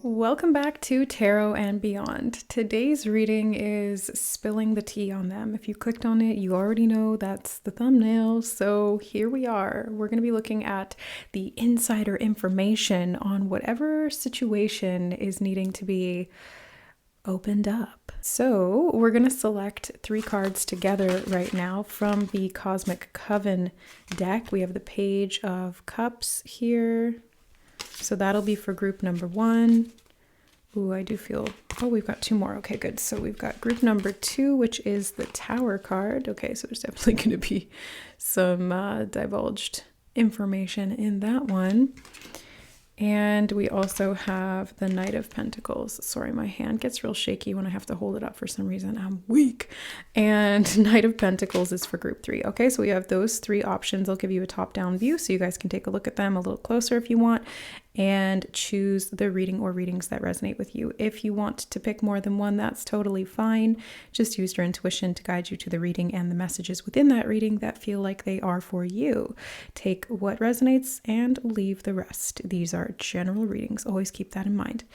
Welcome back to Tarot and Beyond. Today's reading is Spilling the Tea on Them. If you clicked on it, you already know that's the thumbnail. So here we are. We're going to be looking at the insider information on whatever situation is needing to be opened up. So we're going to select 3 cards together right now from the Cosmic Coven deck. We have the Page of Cups here. So that'll be for group number 1. Ooh, I do feel, we've got 2 more. Okay, good. So we've got group number 2, which is the Tower card. Okay, so there's definitely going to be some divulged information in that one. And we also have the Knight of Pentacles. Sorry, my hand gets real shaky when I have to hold it up for some reason. I'm weak. And Knight of Pentacles is for group 3. Okay, so we have those 3 options. I'll give you a top-down view so you guys can take a look at them a little closer if you want and choose the reading or readings that resonate with you. If you want to pick more than one, that's totally fine. Just use your intuition to guide you to the reading and the messages within that reading that feel like they are for you. Take what resonates and leave the rest. These are general readings. Always keep that in mind.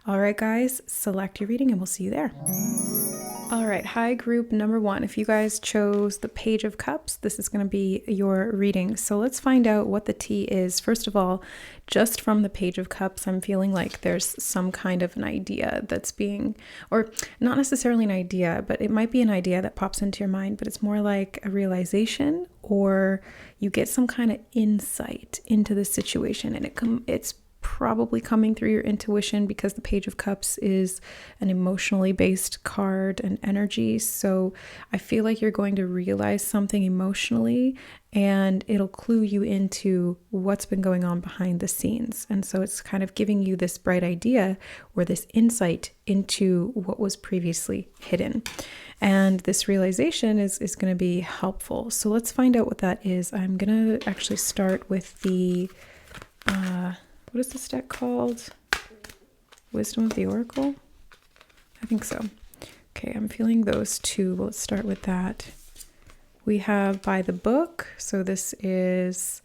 All right, guys, select your reading and we'll see you there. All right, hi group number 1. If you guys chose the Page of Cups, this is going to be your reading. So let's find out what the tea is. First of all, just from the Page of Cups, I'm feeling like there's some kind of an idea that's being, or not necessarily an idea, but it might be an idea that pops into your mind, but it's more like a realization, or you get some kind of insight into the situation, and it's probably coming through your intuition because the Page of Cups is an emotionally based card and energy. So I feel like you're going to realize something emotionally and it'll clue you into what's been going on behind the scenes. And so it's kind of giving you this bright idea or this insight into what was previously hidden. And this realization is going to be helpful. So let's find out what that is. I'm going to actually start with the what is this deck called? Wisdom of the Oracle? I think so. Okay, I'm feeling those 2. Let's start with that. We have By the Book. So this is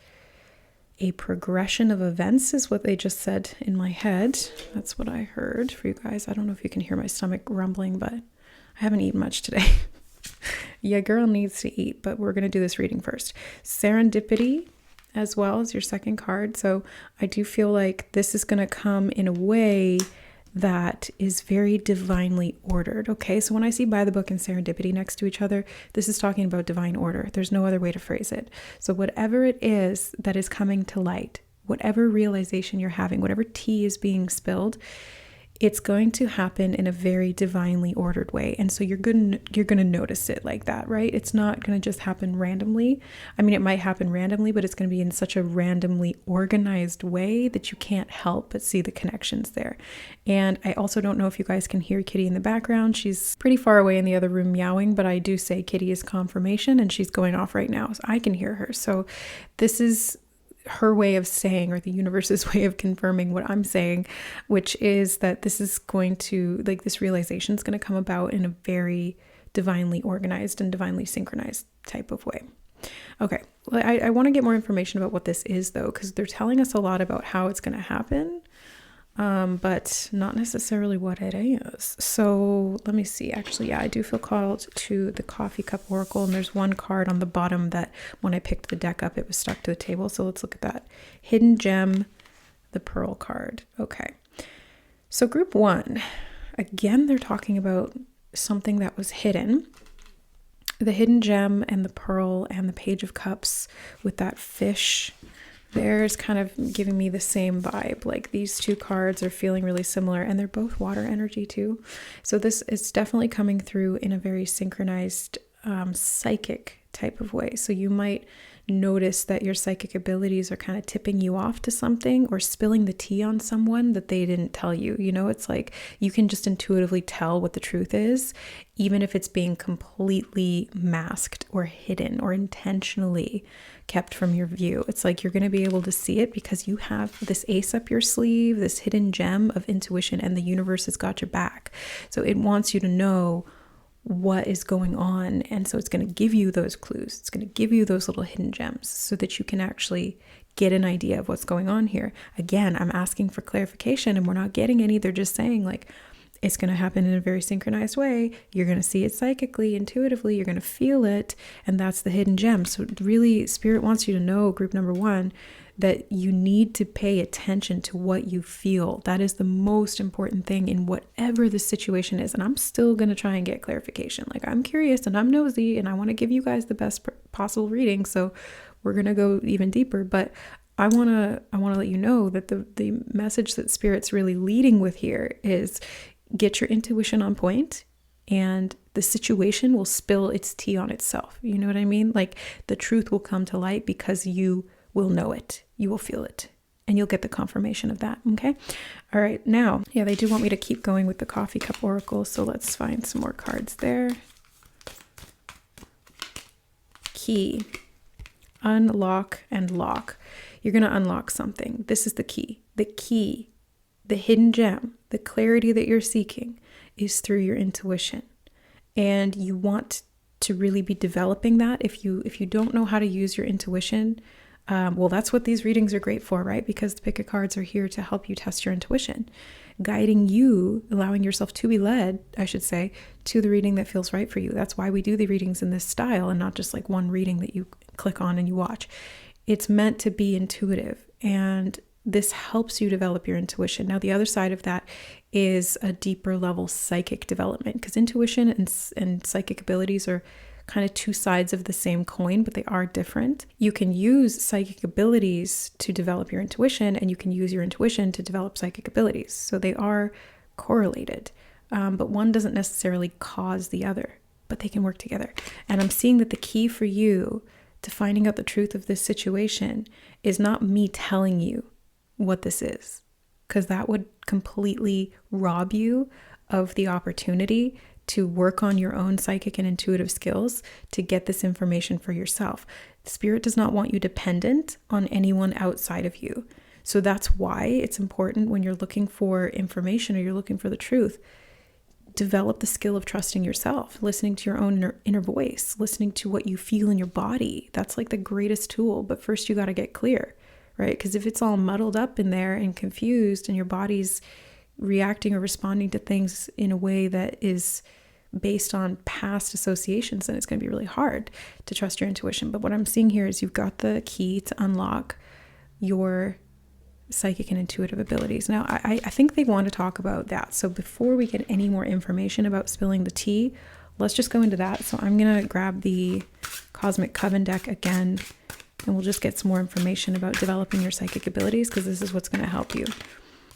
a progression of events is what they just said in my head. That's what I heard for you guys. I don't know if you can hear my stomach rumbling, but I haven't eaten much today. Yeah, girl needs to eat, but we're going to do this reading first. Serendipity as well as your second card. So I do feel like this is going to come in a way that is very divinely ordered. Okay, so when I see By the Book and serendipity next to each other, this is talking about divine order. There's no other way to phrase it. So whatever it is that is coming to light, whatever realization you're having, whatever tea is being spilled, it's going to happen in a very divinely ordered way. And so you're going to notice it like that, right? It's not going to just happen randomly. I mean, it might happen randomly, but it's going to be in such a randomly organized way that you can't help but see the connections there. And I also don't know if you guys can hear Kitty in the background. She's pretty far away in the other room meowing, but I do say Kitty is confirmation and she's going off right now. So I can hear her. So this is her way of saying, or the universe's way of confirming what I'm saying, which is that this is going to, like, this realization is going to come about in a very divinely organized and divinely synchronized type of way. Okay, I want to get more information about what this is though, because they're telling us a lot about how it's going to happen, but not necessarily what it is. So let me see. Actually, yeah, I do feel called to the Coffee Cup Oracle, and there's one card on the bottom that when I picked the deck up, it was stuck to the table. So let's look at that. Hidden Gem, the Pearl card. Okay. So group 1, again, they're talking about something that was hidden. The Hidden Gem and the Pearl and the Page of Cups with that fish there's kind of giving me the same vibe. Like these 2 cards are feeling really similar, and they're both water energy too. So this is definitely coming through in a very synchronized psychic type of way. So you might notice that your psychic abilities are kind of tipping you off to something or spilling the tea on someone that they didn't tell you. You know, it's like you can just intuitively tell what the truth is, even if it's being completely masked or hidden or intentionally kept from your view. It's like you're going to be able to see it because you have this ace up your sleeve, this hidden gem of intuition, and the universe has got your back. So it wants you to know what is going on. And so it's going to give you those clues. It's going to give you those little hidden gems so that you can actually get an idea of what's going on here. Again, I'm asking for clarification and we're not getting any. They're just saying like, it's going to happen in a very synchronized way. You're going to see it psychically, intuitively. You're going to feel it. And that's the hidden gem. So really, Spirit wants you to know, group number one, that you need to pay attention to what you feel. That is the most important thing in whatever the situation is. And I'm still going to try and get clarification. Like, I'm curious and I'm nosy and I want to give you guys the best possible reading. So we're going to go even deeper. But I want to let you know that the message that Spirit's really leading with here is get your intuition on point and the situation will spill its tea on itself. You know what I mean? Like the truth will come to light because you will know it. You will feel it and you'll get the confirmation of that. Okay. All right. Now, yeah, they do want me to keep going with the coffee cup oracle. So let's find some more cards there. Key, unlock and lock. You're going to unlock something. This is the key. The key, the hidden gem, the clarity that you're seeking is through your intuition. And you want to really be developing that. If you don't know how to use your intuition, well, that's what these readings are great for, right? Because the pick of cards are here to help you test your intuition, guiding you, allowing yourself to be led, I should say, to the reading that feels right for you. That's why we do the readings in this style and not just like one reading that you click on and you watch. It's meant to be intuitive, and this helps you develop your intuition. Now, the other side of that is a deeper level psychic development, because intuition and psychic abilities are kind of two sides of the same coin, but they are different. You can use psychic abilities to develop your intuition, and you can use your intuition to develop psychic abilities. So they are correlated, but one doesn't necessarily cause the other, but they can work together. And I'm seeing that the key for you to finding out the truth of this situation is not me telling you what this is, because that would completely rob you of the opportunity to work on your own psychic and intuitive skills to get this information for yourself. Spirit does not want you dependent on anyone outside of you. So that's why it's important when you're looking for information or you're looking for the truth, develop the skill of trusting yourself, listening to your own inner voice, listening to what you feel in your body. That's like the greatest tool. But first you got to get clear, right? Because if it's all muddled up in there and confused and your body's reacting or responding to things in a way that is based on past associations, then it's going to be really hard to trust your intuition. But what I'm seeing here is you've got the key to unlock your psychic and intuitive abilities. Now, I think they want to talk about that. So before we get any more information about spilling the tea, let's just go into that. So I'm going to grab the Cosmic Coven deck again, and we'll just get some more information about developing your psychic abilities, because this is what's going to help you.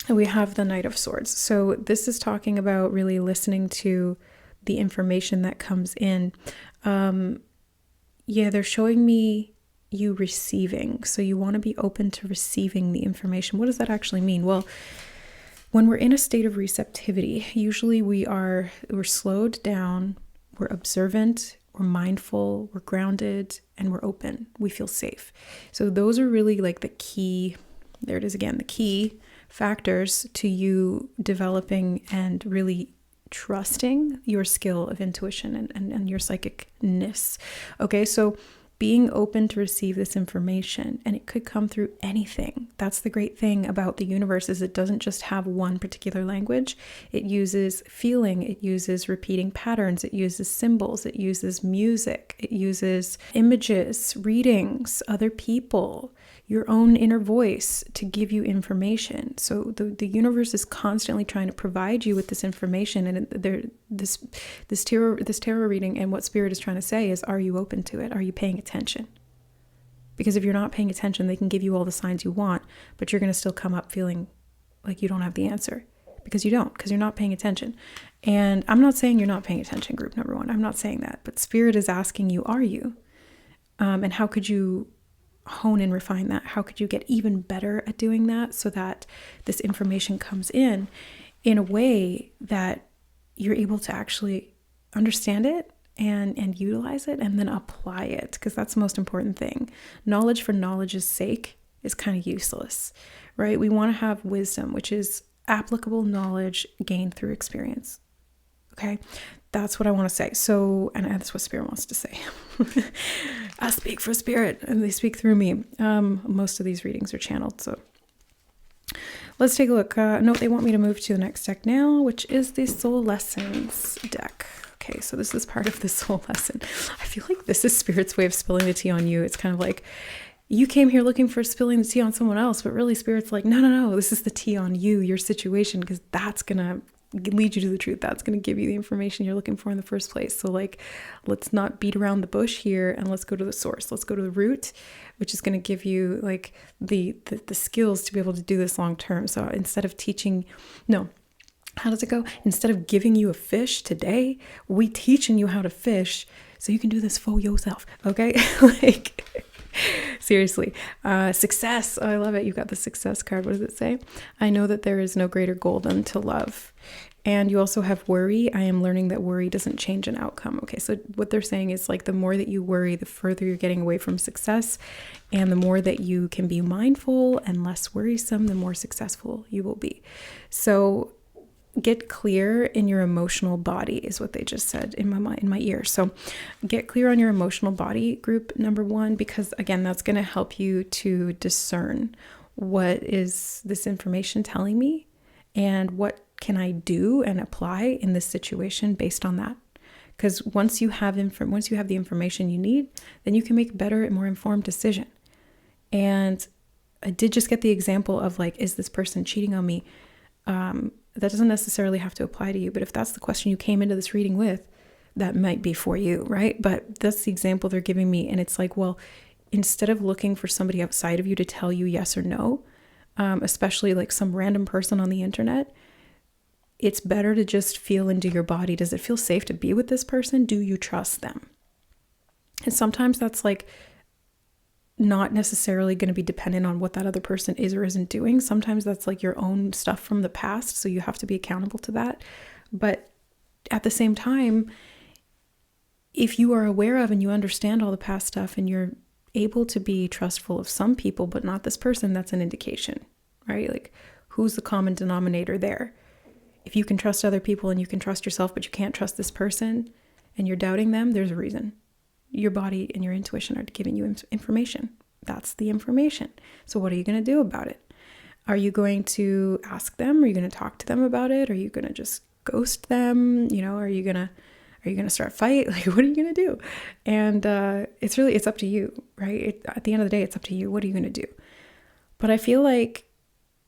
And we have the Knight of Swords. So this is talking about really listening to the information that comes in. Yeah, they're showing me you receiving. So you want to be open to receiving the information. What does that actually mean? Well, when we're in a state of receptivity, usually we're slowed down, we're observant, we're mindful, we're grounded, and we're open. We feel safe. So those are really like the key, there it is again, the key factors to you developing and really trusting your skill of intuition and your psychicness. Okay, so being open to receive this information, and it could come through anything. That's the great thing about the universe, is it doesn't just have one particular language. It uses feeling, it uses repeating patterns, it uses symbols, it uses music, it uses images, readings, other people, your own inner voice to give you information. So the universe is constantly trying to provide you with this information, and this tarot reading and what Spirit is trying to say is, are you open to it? Are you paying attention? Because if you're not paying attention, they can give you all the signs you want, but you're going to still come up feeling like you don't have the answer, because you don't, because you're not paying attention. And I'm not saying you're not paying attention, group number one. I'm not saying that, but Spirit is asking you, are you? And how could you hone and refine that? How could you get even better at doing that so that this information comes in a way that you're able to actually understand it and utilize it and then apply it? Because that's the most important thing. Knowledge for knowledge's sake is kind of useless, right? We want to have wisdom, which is applicable knowledge gained through experience. Okay. That's what I want to say. So, and that's what Spirit wants to say. I speak for Spirit and they speak through me. Most of these readings are channeled. So let's take a look. No, they want me to move to the next deck now, which is the Soul Lessons deck. Okay, so this is part of the soul lesson. I feel like this is Spirit's way of spilling the tea on you. It's kind of like you came here looking for spilling the tea on someone else, but really Spirit's like, no, this is the tea on you, your situation, because that's going to lead you to the truth. That's going to give you the information you're looking for in the first place. So like, let's not beat around the bush here and let's go to the source. Let's go to the root, which is going to give you like the skills to be able to do this long term. So instead of how does it go? Instead of giving you a fish today, we teaching you how to fish so you can do this for yourself. Okay. Like seriously, success. Oh, I love it. You got the success card. What does it say? I know that there is no greater goal than to love. And you also have worry. I am learning that worry doesn't change an outcome. Okay. So what they're saying is like the more that you worry, the further you're getting away from success. And the more that you can be mindful and less worrisome, the more successful you will be. So get clear in your emotional body is what they just said in my ear. So get clear on your emotional body, group number 1, because again, that's going to help you to discern what is this information telling me and what can I do and apply in this situation based on that. Because once you have the information you need, then you can make a better and more informed decision. And I did just get the example of like, is this person cheating on me? That doesn't necessarily have to apply to you, but if that's the question you came into this reading with, that might be for you, right? But that's the example they're giving me. And it's like, well, instead of looking for somebody outside of you to tell you yes or no, especially like some random person on the internet, it's better to just feel into your body. Does it feel safe to be with this person? Do you trust them? And sometimes that's like not necessarily going to be dependent on what that other person is or isn't doing. Sometimes that's like your own stuff from the past, so you have to be accountable to that. But at the same time, if you are aware of and you understand all the past stuff and you're able to be trustful of some people but not this person, that's an indication, right? Like, who's the common denominator there? If you can trust other people and you can trust yourself but you can't trust this person and you're doubting them, there's a reason. Your body and your intuition are giving you information. That's the information. So what are you going to do about it? Are you going to ask them? Are you going to talk to them about it? Are you going to just ghost them? Are you going to start a fight? Like, what are you going to do? And it's up to you, right? At the end of the day, it's up to you. What are you going to do? But I feel like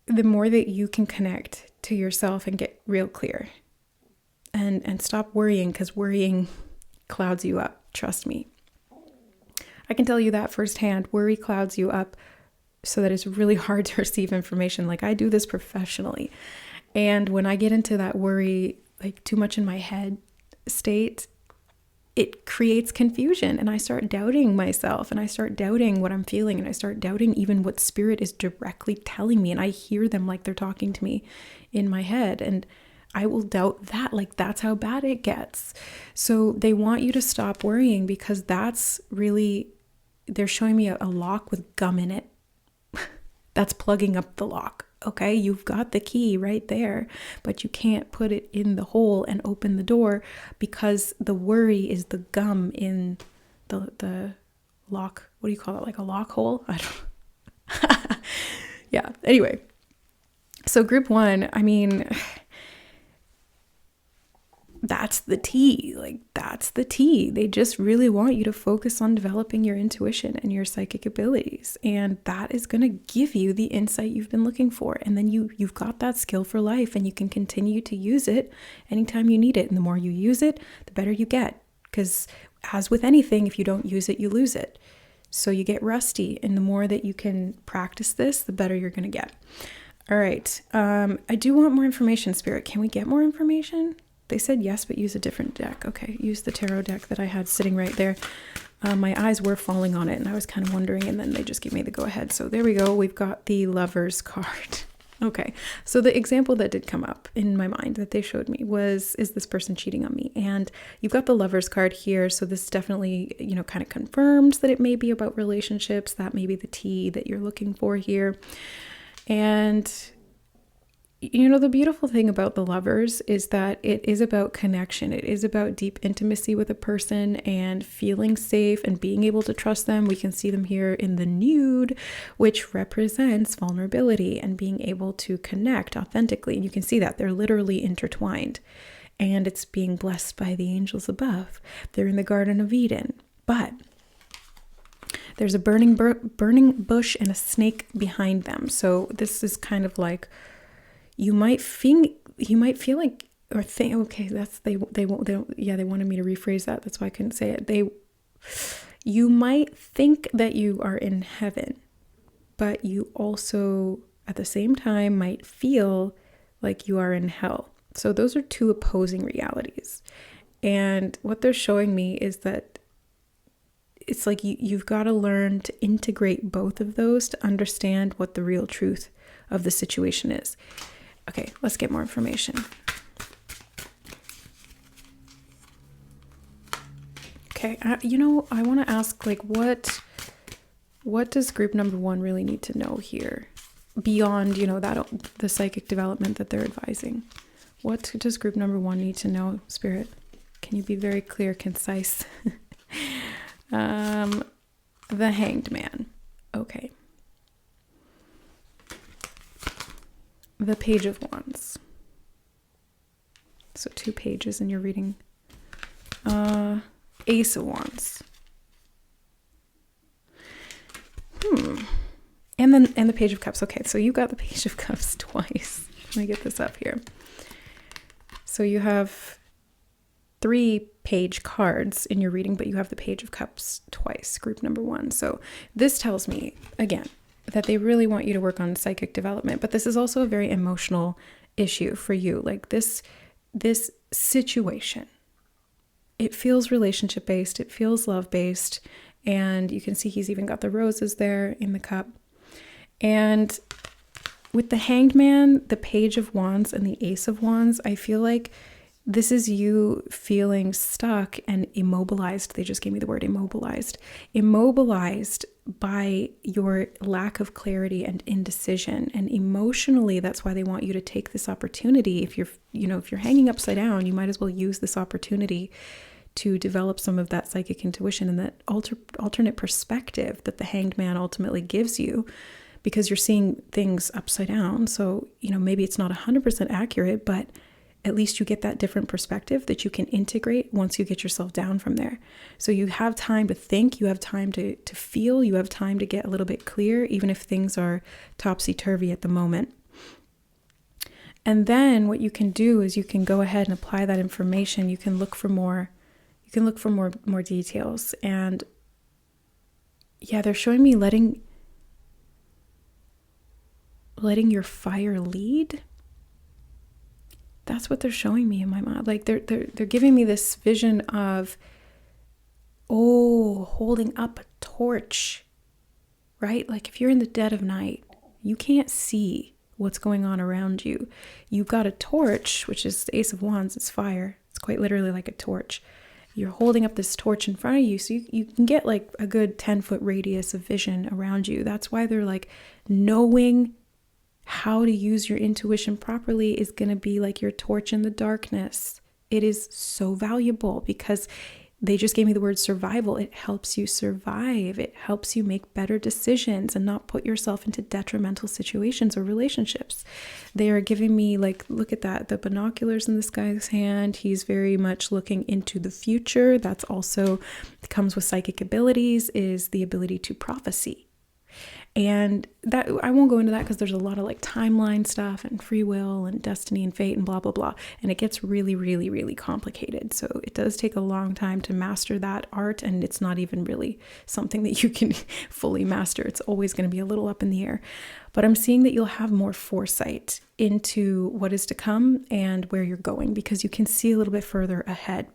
the more that you can connect to yourself and get real clear and stop worrying, because worrying clouds you up. Trust me. I can tell you that firsthand. Worry clouds you up so that it's really hard to receive information. Like, I do this professionally. And when I get into that worry, like too much in my head state, it creates confusion. And I start doubting myself and I start doubting what I'm feeling. And I start doubting even what Spirit is directly telling me. And I hear them like they're talking to me in my head. And I will doubt that. Like, that's how bad it gets. So they want you to stop worrying, because that's really, they're showing me a lock with gum in it. That's plugging up the lock. Okay, you've got the key right there, but you can't put it in the hole and open the door because the worry is the gum in the lock. What do you call it? Like a lock hole? I don't. Yeah. Anyway, so group 1, I mean, that's the tea. Like, that's the tea. They just really want you to focus on developing your intuition and your psychic abilities. And that is going to give you the insight you've been looking for. And then you've got that skill for life, and you can continue to use it anytime you need it. And the more you use it, the better you get. Because as with anything, if you don't use it, you lose it. So you get rusty. And the more that you can practice this, the better you're going to get. All right. I do want more information, Spirit. Can we get more information? They said yes, but use a different deck. Okay, use the tarot deck that I had sitting right there. My eyes were falling on it, and I was kind of wondering, and then they just gave me the go-ahead. So there we go. We've got the Lover's card. Okay, so the example that did come up in my mind that they showed me was, is this person cheating on me? And you've got the Lover's card here, so this definitely, kind of confirms that it may be about relationships. That may be the tea that you're looking for here. And the beautiful thing about the Lovers is that it is about connection. It is about deep intimacy with a person and feeling safe and being able to trust them. We can see them here in the nude, which represents vulnerability and being able to connect authentically. And you can see that they're literally intertwined, and it's being blessed by the angels above. They're in the Garden of Eden, but there's a burning bush and a snake behind them. So this is kind of like, you might feel like, or think, okay, they wanted me to rephrase that. That's why I couldn't say it. You might think that you are in heaven, but you also at the same time might feel like you are in hell. So those are two opposing realities. And what they're showing me is that it's like you've got to learn to integrate both of those to understand what the real truth of the situation is. Okay, let's get more information. Okay, I want to ask, like, what does group number 1 really need to know here? Beyond, the psychic development that they're advising. What does group number 1 need to know, Spirit? Can you be very clear, concise? The Hanged Man. Okay. The Page of Wands. So 2 pages in your reading. Ace of Wands. And the Page of Cups. Okay, so you got the Page of Cups twice. Let me get this up here. So you have 3 page cards in your reading, but you have the Page of Cups twice, group number 1. So this tells me, again, that they really want you to work on psychic development, but this is also a very emotional issue for you. Like this situation, it feels relationship based, it feels love based, and you can see he's even got the roses there in the cup. And with the Hanged Man, the Page of Wands, and the Ace of Wands, I feel like this is you feeling stuck and immobilized. They just gave me the word immobilized. Immobilized by your lack of clarity and indecision. And emotionally, that's why they want you to take this opportunity. If you're hanging upside down, you might as well use this opportunity to develop some of that psychic intuition and that alternate perspective that the Hanged Man ultimately gives you, because you're seeing things upside down. So, maybe it's not 100% accurate, but at least you get that different perspective that you can integrate once you get yourself down from there. So you have time to think, you have time to feel, you have time to get a little bit clear, even if things are topsy-turvy at the moment. And then what you can do is you can go ahead and apply that information. You can look for more details. And yeah, they're showing me letting your fire lead. That's what they're showing me in my mind. Like they're giving me this vision of, holding up a torch, right? Like if you're in the dead of night, you can't see what's going on around you. You've got a torch, which is the Ace of Wands, it's fire. It's quite literally like a torch. You're holding up this torch in front of you, so you can get like a good 10-foot radius of vision around you. That's why they're like, knowing how to use your intuition properly is going to be like your torch in the darkness. It is so valuable because they just gave me the word survival. It helps you survive. It helps you make better decisions and not put yourself into detrimental situations or relationships. They are giving me, like, look at that, the binoculars in this guy's hand. He's very much looking into the future. That's also comes with psychic abilities, is the ability to prophecy. And that, I won't go into that because there's a lot of like timeline stuff and free will and destiny and fate and blah, blah, blah. And it gets really, really, really complicated. So it does take a long time to master that art. And it's not even really something that you can fully master. It's always going to be a little up in the air. But I'm seeing that you'll have more foresight into what is to come and where you're going, because you can see a little bit further ahead.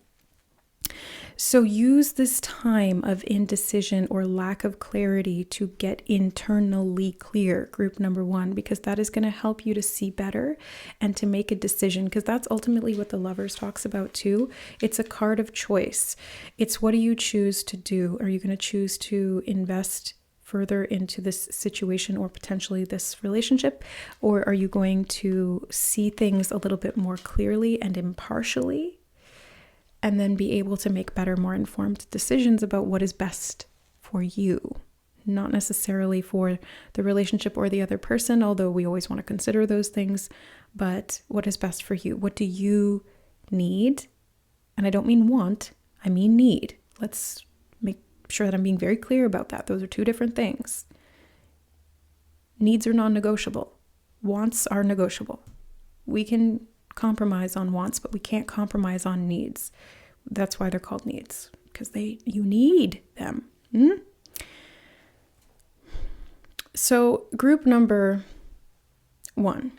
So use this time of indecision or lack of clarity to get internally clear, group number 1, because that is going to help you to see better and to make a decision, because that's ultimately what the Lovers talks about too. It's a card of choice. It's, what do you choose to do? Are you going to choose to invest further into this situation or potentially this relationship? Or are you going to see things a little bit more clearly and impartially, and then be able to make better, more informed decisions about what is best for you? Not necessarily for the relationship or the other person, although we always want to consider those things, but what is best for you? What do you need? And I don't mean want, I mean need. Let's make sure that I'm being very clear about that. Those are two different things. Needs are non-negotiable. Wants are negotiable. We can compromise on wants, but we can't compromise on needs. That's why they're called needs, because you need them. So group number 1,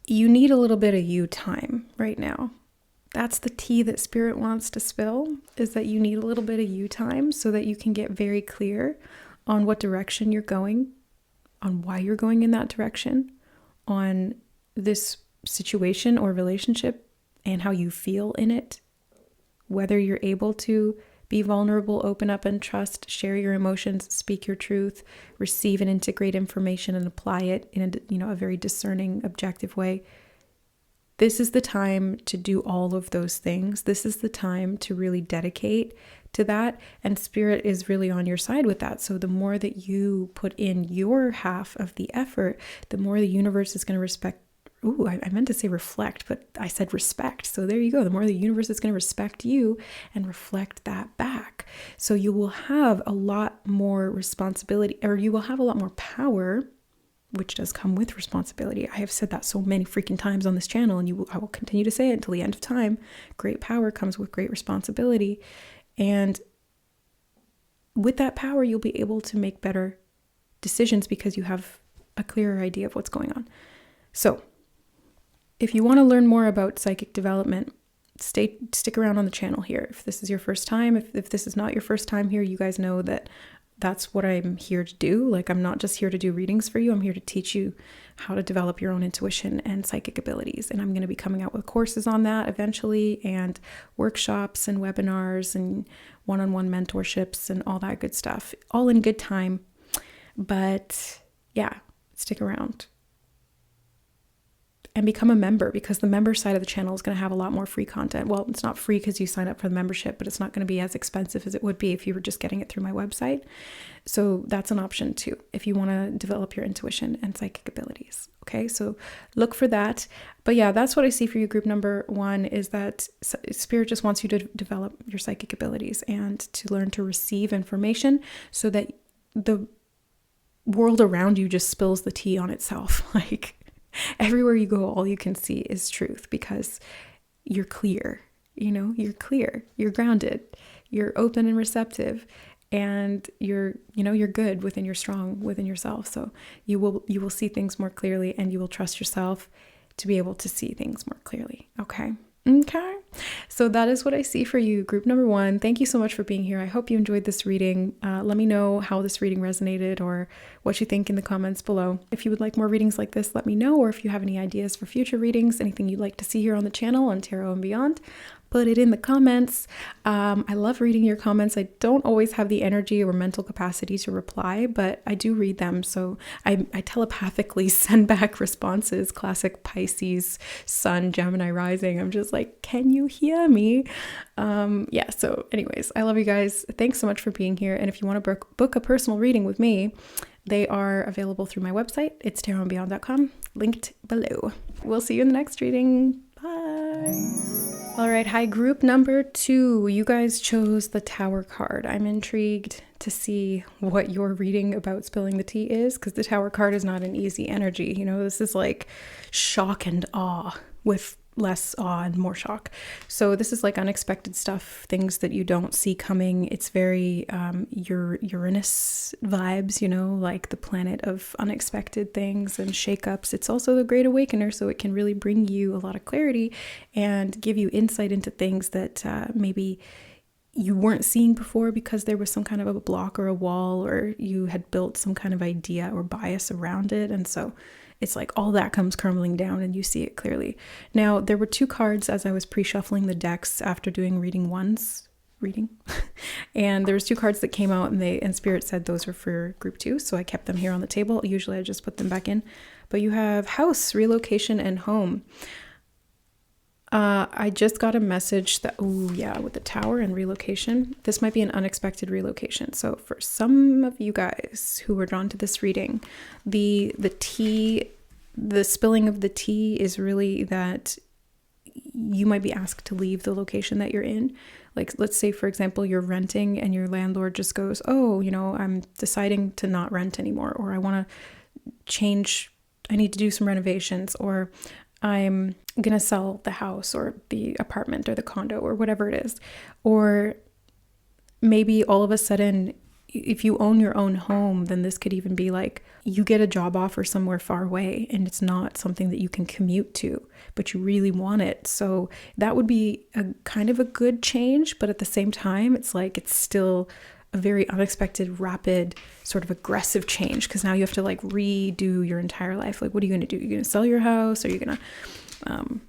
you need a little bit of you time right now. That's the tea that Spirit wants to spill, is that you need a little bit of you time so that you can get very clear on what direction you're going, on why you're going in that direction, on this situation or relationship and how you feel in it, whether you're able to be vulnerable, open up and trust, share your emotions, speak your truth, receive and integrate information and apply it in a very discerning, objective way. This is the time to do all of those things. This is the time to really dedicate to that. And Spirit is really on your side with that. So the more that you put in your half of the effort, the more the universe is going to respect. I meant to say reflect, but I said respect. So there you go. The more the universe is going to respect you and reflect that back. So you will have a lot more responsibility, or you will have a lot more power, which does come with responsibility. I have said that so many freaking times on this channel, and I will continue to say it until the end of time. Great power comes with great responsibility. And with that power, you'll be able to make better decisions because you have a clearer idea of what's going on. So if you want to learn more about psychic development, stick around on the channel here. If this is your first time, if this is not your first time here, you guys know that that's what I'm here to do. Like, I'm not just here to do readings for you. I'm here to teach you how to develop your own intuition and psychic abilities. And I'm going to be coming out with courses on that eventually, and workshops and webinars and one-on-one mentorships and all that good stuff, all in good time. But yeah, stick around. And become a member, because the member side of the channel is going to have a lot more free content. Well, it's not free because you sign up for the membership, but it's not going to be as expensive as it would be if you were just getting it through my website. So that's an option too, if you want to develop your intuition and psychic abilities. Okay, so look for that. But yeah, that's what I see for you. Group number 1 is that Spirit just wants you to develop your psychic abilities and to learn to receive information so that the world around you just spills the tea on itself. Like, everywhere you go, all you can see is truth, because you're clear, you're clear, you're grounded, you're open and receptive, and you're good within, you're strong within yourself. So you will see things more clearly, and you will trust yourself to be able to see things more clearly. Okay. So that is what I see for you, group number 1. Thank you so much for being here. I hope you enjoyed this reading. Let me know how this reading resonated or what you think in the comments below. If you would like more readings like this, let me know. Or if you have any ideas for future readings, anything you'd like to see here on the channel on Tarot and Beyond, put it in the comments. I love reading your comments. I don't always have the energy or mental capacity to reply, but I do read them. So I telepathically send back responses. Classic Pisces, Sun, Gemini rising. I'm just like, can you hear me? Yeah, so anyways, I love you guys. Thanks so much for being here. And if you want to book a personal reading with me, they are available through my website. It's tarotandbeyond.com, linked below. We'll see you in the next reading. Bye. All right, hi, group number 2. You guys chose the Tower card. I'm intrigued to see what your reading about spilling the tea is, because the Tower card is not an easy energy. This is like shock and awe with less awe and more shock. So this is like unexpected stuff, things that you don't see coming. It's very Uranus vibes, like the planet of unexpected things and shakeups. It's also the Great Awakener, so it can really bring you a lot of clarity and give you insight into things that maybe you weren't seeing before because there was some kind of a block or a wall, or you had built some kind of idea or bias around it. And so it's like all that comes crumbling down and you see it clearly. Now, there were 2 cards as I was pre-shuffling the decks after doing reading 1s reading. And there was 2 cards that came out, and Spirit said those were for group 2, so I kept them here on the table. Usually I just put them back in. But you have house, relocation, and home. I just got a message that, with the tower and relocation, this might be an unexpected relocation. So for some of you guys who were drawn to this reading, the spilling of the tea is really that you might be asked to leave the location that you're in. Like, let's say, for example, you're renting and your landlord just goes, I'm deciding to not rent anymore, or I want to change, I need to do some renovations, or I'm going to sell the house or the apartment or the condo or whatever it is. Or maybe all of a sudden, if you own your own home, then this could even be like you get a job offer somewhere far away and it's not something that you can commute to, but you really want it. So that would be a kind of a good change. But at the same time, it's like it's still a very unexpected, rapid, sort of aggressive change, because now you have to like redo your entire life. Like, what are you going to do? You're going to sell your house? Are you going to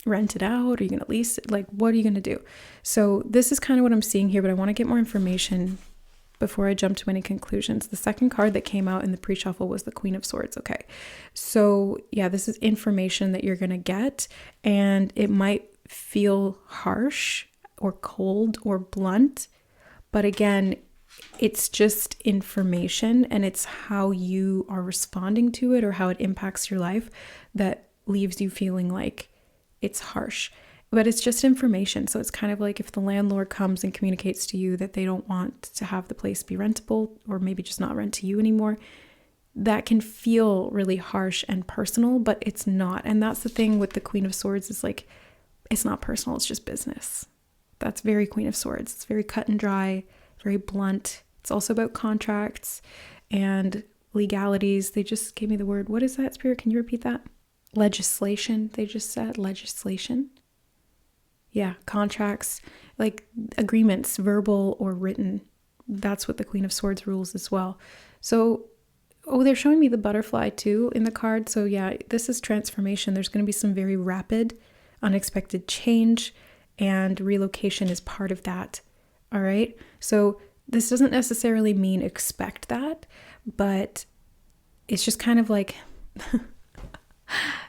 rent it out? Are you going to lease it? Like, what are you going to do? So this is kind of what I'm seeing here, but I want to get more information before I jump to any conclusions. The second card that came out in the pre-shuffle was the Queen of Swords. Okay. So yeah, this is information that you're going to get, and it might feel harsh or cold or blunt. But again, it's just information, and it's how you are responding to it or how it impacts your life that leaves you feeling like it's harsh. But it's just information. So it's kind of like if the landlord comes and communicates to you that they don't want to have the place be rentable, or maybe just not rent to you anymore, that can feel really harsh and personal, but it's not. And that's the thing with the Queen of Swords, is like, it's not personal, it's just business. That's very Queen of Swords. It's very cut and dry, very blunt. It's also about contracts and legalities. They just gave me the word. What is that, Spirit? Can you repeat that? Legislation. They just said legislation. Yeah, contracts, like agreements, verbal or written. That's what the Queen of Swords rules as well. So, they're showing me the butterfly too in the card. So yeah, this is transformation. There's going to be some very rapid, unexpected change, and relocation is part of that. All right. So this doesn't necessarily mean expect that, but it's just kind of like,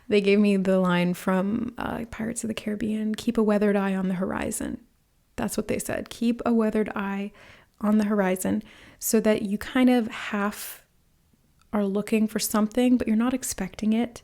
they gave me the line from Pirates of the Caribbean, keep a weathered eye on the horizon. That's what they said. Keep a weathered eye on the horizon, so that you kind of half are looking for something, but you're not expecting it,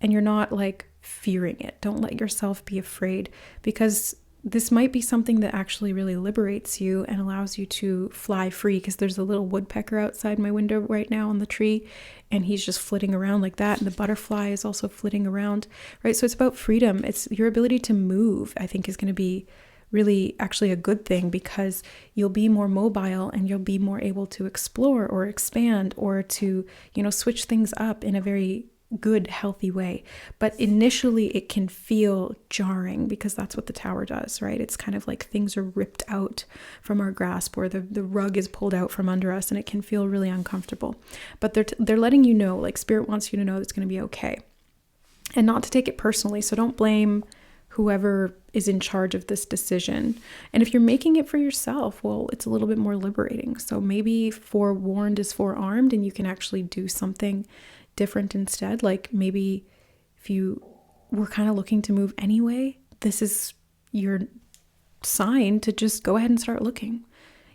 and you're not like fearing it. Don't let yourself be afraid, because this might be something that actually really liberates you and allows you to fly free, because there's a little woodpecker outside my window right now on the tree, and he's just flitting around like that. And the butterfly is also flitting around, right? So it's about freedom. It's your ability to move, I think, is going to be really actually a good thing, because you'll be more mobile and you'll be more able to explore or expand or to, switch things up in a very good, healthy way. But initially it can feel jarring, because that's what the Tower does, right? It's kind of like things are ripped out from our grasp, or the rug is pulled out from under us, and it can feel really uncomfortable. But they're letting you know, like Spirit wants you to know that it's going to be okay, and not to take it personally. So don't blame whoever is in charge of this decision. And if you're making it for yourself, well, it's a little bit more liberating. So maybe forewarned is forearmed, and you can actually do something different instead. Like maybe if you were kind of looking to move anyway, this is your sign to just go ahead and start looking.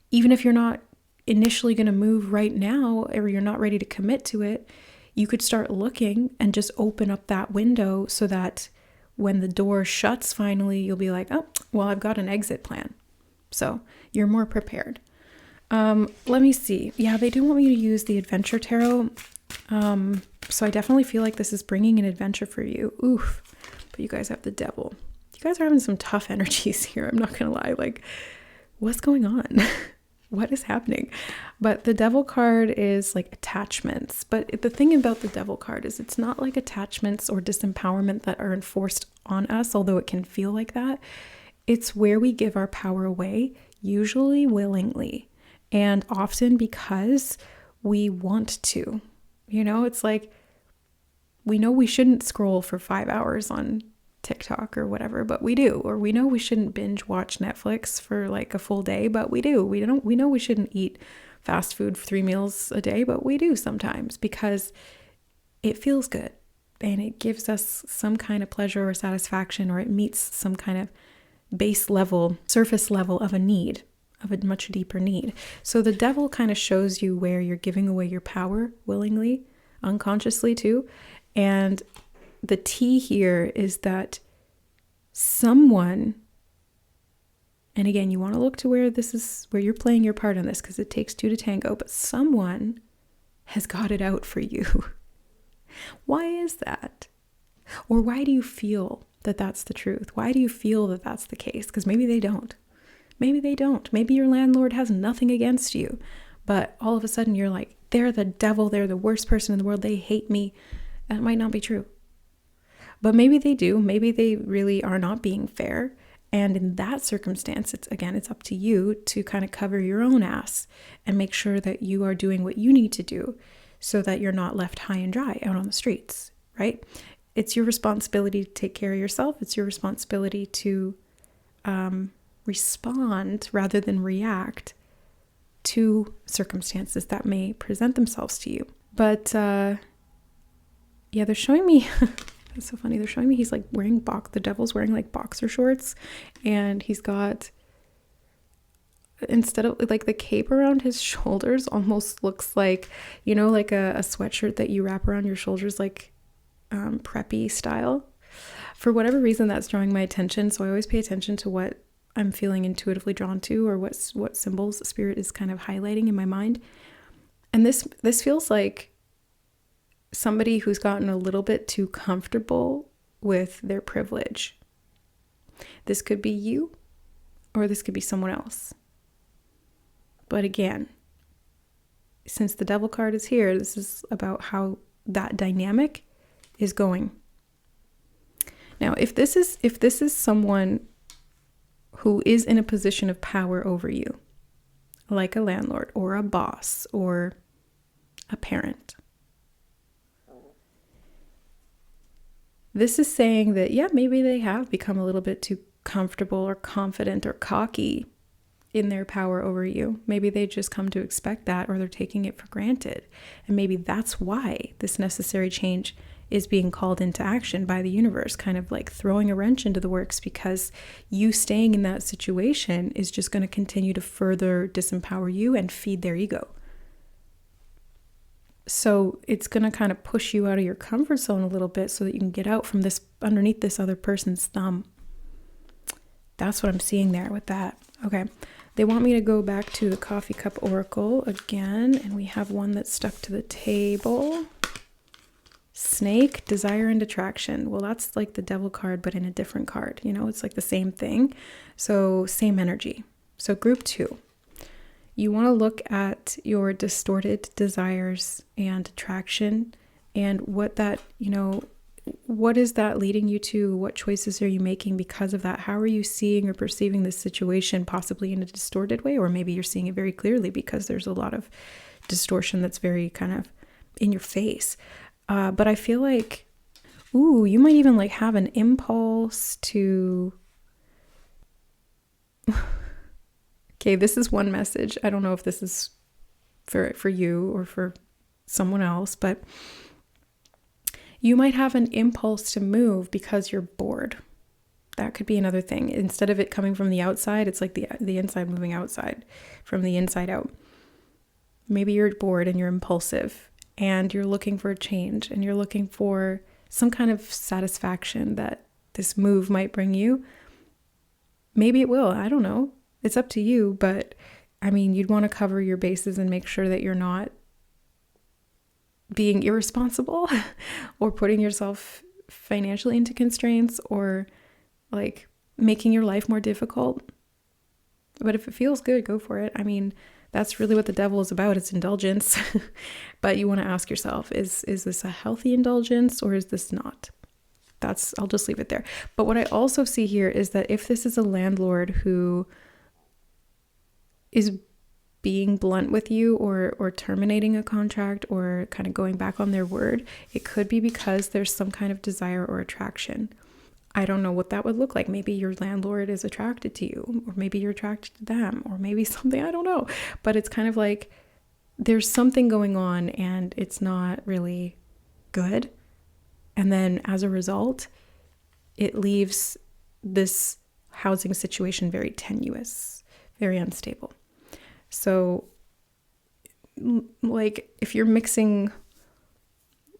Even if you're not initially going to move right now, or you're not ready to commit to it, you could start looking and just open up that window, so that when the door shuts finally, you'll be like, oh, well, I've got an exit plan. So you're more prepared. Let me see. Yeah, they do want me to use the Adventure Tarot. So I definitely feel like this is bringing an adventure for you. Oof. But you guys have the Devil. You guys are having some tough energies here. I'm not going to lie. Like, what's going on? What is happening? But the Devil card is like attachments. But the thing about the Devil card is it's not like attachments or disempowerment that are enforced on us, although it can feel like that. It's where we give our power away, usually willingly, and often because we want to. It's like, we know we shouldn't scroll for 5 hours on TikTok or whatever, but we do. Or we know we shouldn't binge watch Netflix for like a full day, but we do. We know we shouldn't eat fast food for 3 meals a day, but we do sometimes because it feels good and it gives us some kind of pleasure or satisfaction, or it meets some kind of base level, surface level of a need, of a much deeper need. So the devil kind of shows you where you're giving away your power willingly, unconsciously too. And the T here is that someone, and again, you want to look to where this is, where you're playing your part in this, because it takes two to tango, but someone has got it out for you. Why is that? Or why do you feel that that's the truth? Why do you feel that that's the case? Because maybe they don't. Maybe they don't. Maybe your landlord has nothing against you, but all of a sudden you're like, they're the devil, they're the worst person in the world, they hate me. That might not be true. But maybe they do. Maybe they really are not being fair. And in that circumstance, it's up to you to kind of cover your own ass and make sure that you are doing what you need to do so that you're not left high and dry out on the streets, right? It's your responsibility to take care of yourself. It's your responsibility to respond rather than react to circumstances that may present themselves to you. But yeah, they're showing me, it's so funny, they're showing me he's like wearing the devil's wearing like boxer shorts, and he's got, instead of like the cape around his shoulders almost looks like, you know, like a sweatshirt that you wrap around your shoulders, like preppy style. For whatever reason, that's drawing my attention. So I always pay attention to what I'm feeling intuitively drawn to, or what symbols spirit is kind of highlighting in my mind. And this feels like somebody who's gotten a little bit too comfortable with their privilege. This could be you, or this could be someone else. But again, since the devil card is here, this is about how that dynamic is going. Now, if this is someone who is in a position of power over you, like a landlord or a boss or a parent, this is saying that, yeah, maybe they have become a little bit too comfortable or confident or cocky in their power over you. Maybe they just come to expect that, or they're taking it for granted. And maybe that's why this necessary change is being called into action by the universe, kind of like throwing a wrench into the works, because you staying in that situation is just going to continue to further disempower you and feed their ego. So it's going to kind of push you out of your comfort zone a little bit so that you can get out from this, underneath this other person's thumb. That's what I'm seeing there with that. Okay. They want me to go back to the coffee cup oracle again, and we have one that's stuck to the table. Snake, desire and attraction. Well, that's like the devil card, but in a different card. You know, it's like the same thing. So same energy. So group 2. You want to look at your distorted desires and attraction, and what that, you know, what is that leading you to? What choices are you making because of that? How are you seeing or perceiving this situation, possibly in a distorted way? Or maybe you're seeing it very clearly because there's a lot of distortion that's very kind of in your face. But I feel like, you might even like have an impulse to... Okay, this is one message. I don't know if this is for you or for someone else, but you might have an impulse to move because you're bored. That could be another thing. Instead of it coming from the outside, it's like the inside moving outside, from the inside out. Maybe you're bored and you're impulsive and you're looking for a change and you're looking for some kind of satisfaction that this move might bring you. Maybe it will. I don't know. It's up to you, but I mean, you'd want to cover your bases and make sure that you're not being irresponsible or putting yourself financially into constraints or like making your life more difficult. But if it feels good, go for it. I mean, that's really what the devil is about. It's indulgence. But you want to ask yourself, is this a healthy indulgence or is this not? I'll just leave it there. But what I also see here is that if this is a landlord who is being blunt with you or terminating a contract or kind of going back on their word, it could be because there's some kind of desire or attraction. I don't know what that would look like. Maybe your landlord is attracted to you, or maybe you're attracted to them, or maybe something, I don't know. But it's kind of like there's something going on and it's not really good. And then as a result, it leaves this housing situation very tenuous, very unstable. So, like, if you're mixing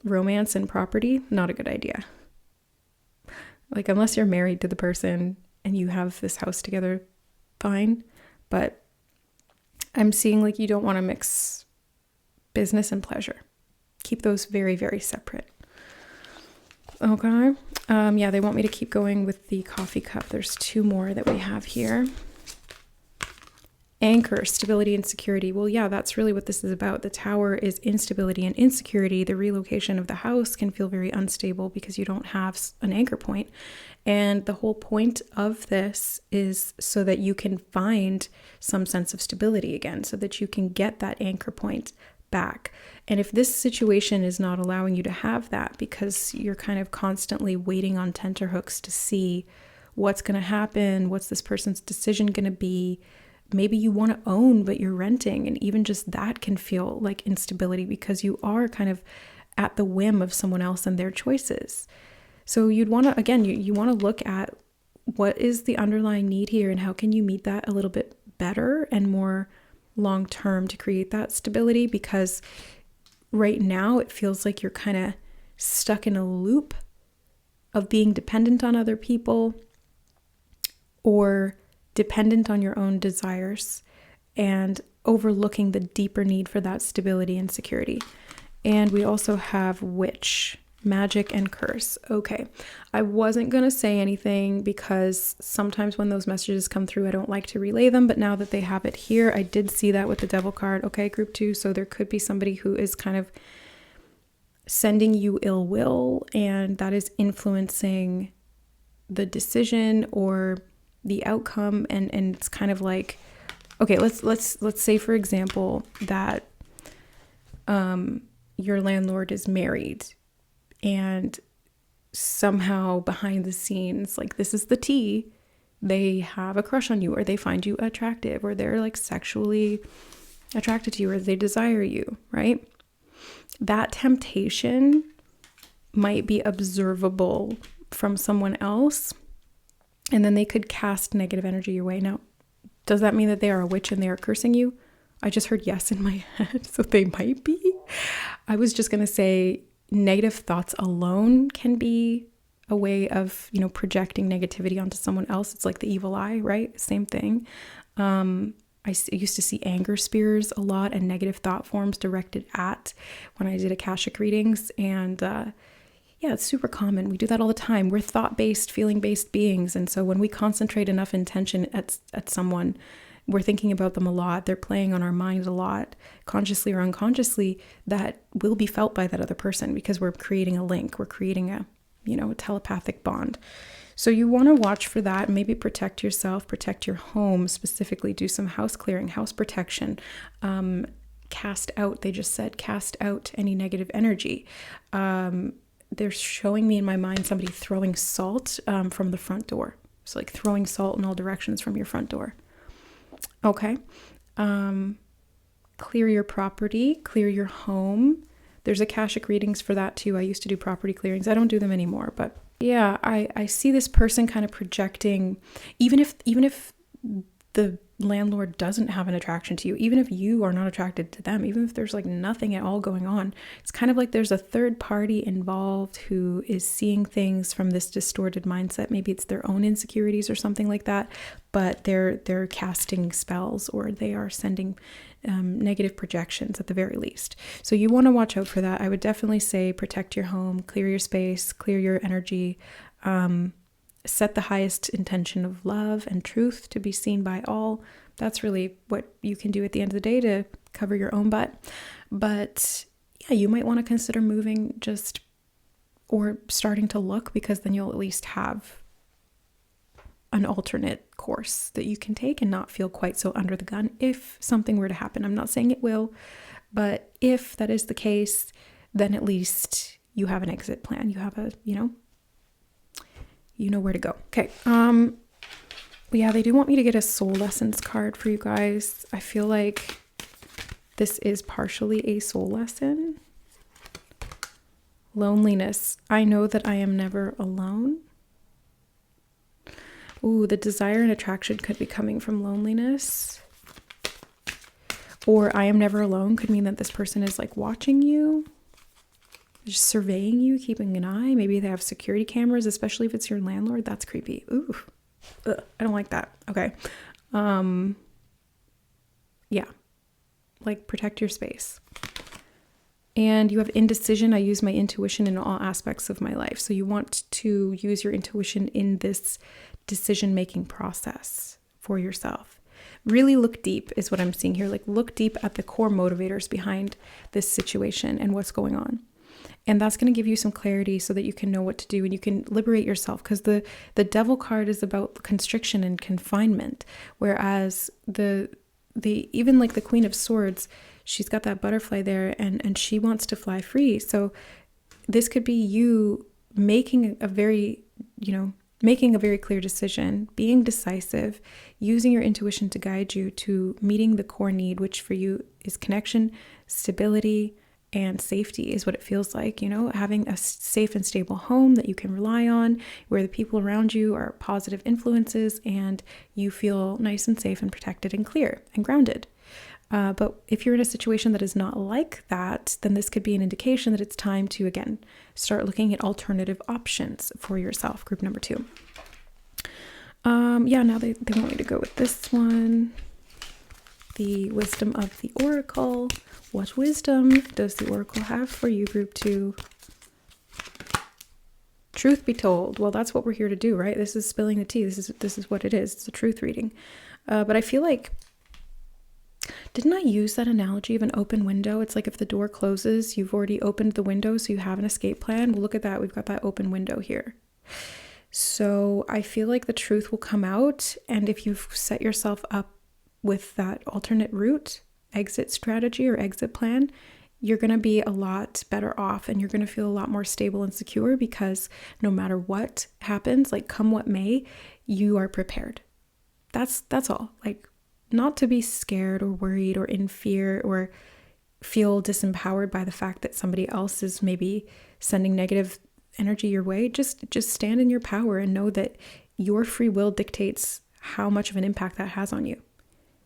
romance and property, not a good idea. Like, unless you're married to the person and you have this house together, fine. But I'm seeing like you don't want to mix business and pleasure. Keep those very, very separate. Okay. Yeah, they want me to keep going with the coffee cup. There's 2 more that we have here. Anchor, stability and security. Well, yeah, that's really what this is about. The Tower is instability and insecurity. The relocation of the house can feel very unstable because you don't have an anchor point. And the whole point of this is so that you can find some sense of stability again, so that you can get that anchor point back. And if this situation is not allowing you to have that because you're kind of constantly waiting on tenterhooks to see what's going to happen, what's this person's decision going to be, maybe you want to own, but you're renting. And even just that can feel like instability because you are kind of at the whim of someone else and their choices. So you'd want to, again, you want to look at what is the underlying need here and how can you meet that a little bit better and more long-term to create that stability, because right now it feels like you're kind of stuck in a loop of being dependent on other people or dependent on your own desires and overlooking the deeper need for that stability and security. And we also have witch, magic and curse. Okay, I wasn't going to say anything because sometimes when those messages come through, I don't like to relay them. But now that they have it here, I did see that with the devil card. Okay, group 2. So there could be somebody who is kind of sending you ill will, and that is influencing the decision or the outcome. And it's kind of like, okay, let's say, for example, that your landlord is married and somehow behind the scenes, like this is the tea, they have a crush on you, or they find you attractive, or they're like sexually attracted to you, or they desire you, right? That temptation might be observable from someone else, and then they could cast negative energy your way. Now, does that mean that they are a witch and they are cursing you? I just heard yes in my head, so they might be. I was just going to say negative thoughts alone can be a way of, projecting negativity onto someone else. It's like the evil eye, right? Same thing. I used to see anger spears a lot and negative thought forms directed at when I did Akashic readings. And yeah, it's super common. We do that all the time. We're thought-based, feeling-based beings. And so when we concentrate enough intention at someone, we're thinking about them a lot. They're playing on our mind a lot, consciously or unconsciously, that will be felt by that other person because we're creating a link. We're creating a telepathic bond. So you want to watch for that. Maybe protect yourself, protect your home, specifically do some house clearing, house protection. Cast out, they just said, cast out any negative energy. They're showing me in my mind somebody throwing salt from the front door. So like throwing salt in all directions from your front door. Okay. Clear your property, clear your home. There's Akashic readings for that too. I used to do property clearings. I don't do them anymore, but yeah, I see this person kind of projecting, even if the landlord doesn't have an attraction to you, even if you are not attracted to them, even if there's like nothing at all going on, it's kind of like there's a third party involved who is seeing things from this distorted mindset. Maybe it's their own insecurities or something like that, but they're casting spells or they are sending negative projections at the very least. So you want to watch out for that. I would definitely say protect your home, clear your space, clear your energy, set the highest intention of love and truth to be seen by all. That's really what you can do at the end of the day to cover your own butt. But yeah, you might want to consider moving or starting to look, because then you'll at least have an alternate course that you can take and not feel quite so under the gun if something were to happen. I'm not saying it will, but if that is the case, then at least you have an exit plan. You have you know where to go. Okay. Yeah, they do want me to get a soul lessons card for you guys. I feel like this is partially a soul lesson. Loneliness. I know that I am never alone. Ooh, the desire and attraction could be coming from loneliness. Or I am never alone could mean that this person is like watching you, just surveying you, keeping an eye. Maybe they have security cameras, especially if it's your landlord. That's creepy. Ooh, ugh, I don't like that. Okay. Yeah, like protect your space. And you have indecision. I use my intuition in all aspects of my life. So you want to use your intuition in this decision-making process for yourself. Really look deep is what I'm seeing here. Like look deep at the core motivators behind this situation and what's going on. And that's going to give you some clarity so that you can know what to do and you can liberate yourself, because the devil card is about constriction and confinement, whereas the even like the Queen of Swords, she's got that butterfly there and she wants to fly free. So this could be you making a very clear decision, being decisive, using your intuition to guide you to meeting the core need, which for you is connection, stability, and safety is what it feels like, having a safe and stable home that you can rely on, where the people around you are positive influences and you feel nice and safe and protected and clear and grounded. But if you're in a situation that is not like that, then this could be an indication that it's time to, again, start looking at alternative options for yourself. Group number 2. Now they want me to go with this one. The wisdom of the oracle. What wisdom does the oracle have for you, group 2? Truth be told. Well, that's what we're here to do, right? This is spilling the tea. This is what it is. It's a truth reading. But I feel like, didn't I use that analogy of an open window? It's like if the door closes, you've already opened the window, so you have an escape plan. Well, look at that. We've got that open window here. So I feel like the truth will come out. And if you've set yourself up with that alternate route, exit strategy or exit plan, you're going to be a lot better off and you're going to feel a lot more stable and secure, because no matter what happens, like come what may, you are prepared. That's all. Like, not to be scared or worried or in fear or feel disempowered by the fact that somebody else is maybe sending negative energy your way. Just stand in your power and know that your free will dictates how much of an impact that has on you.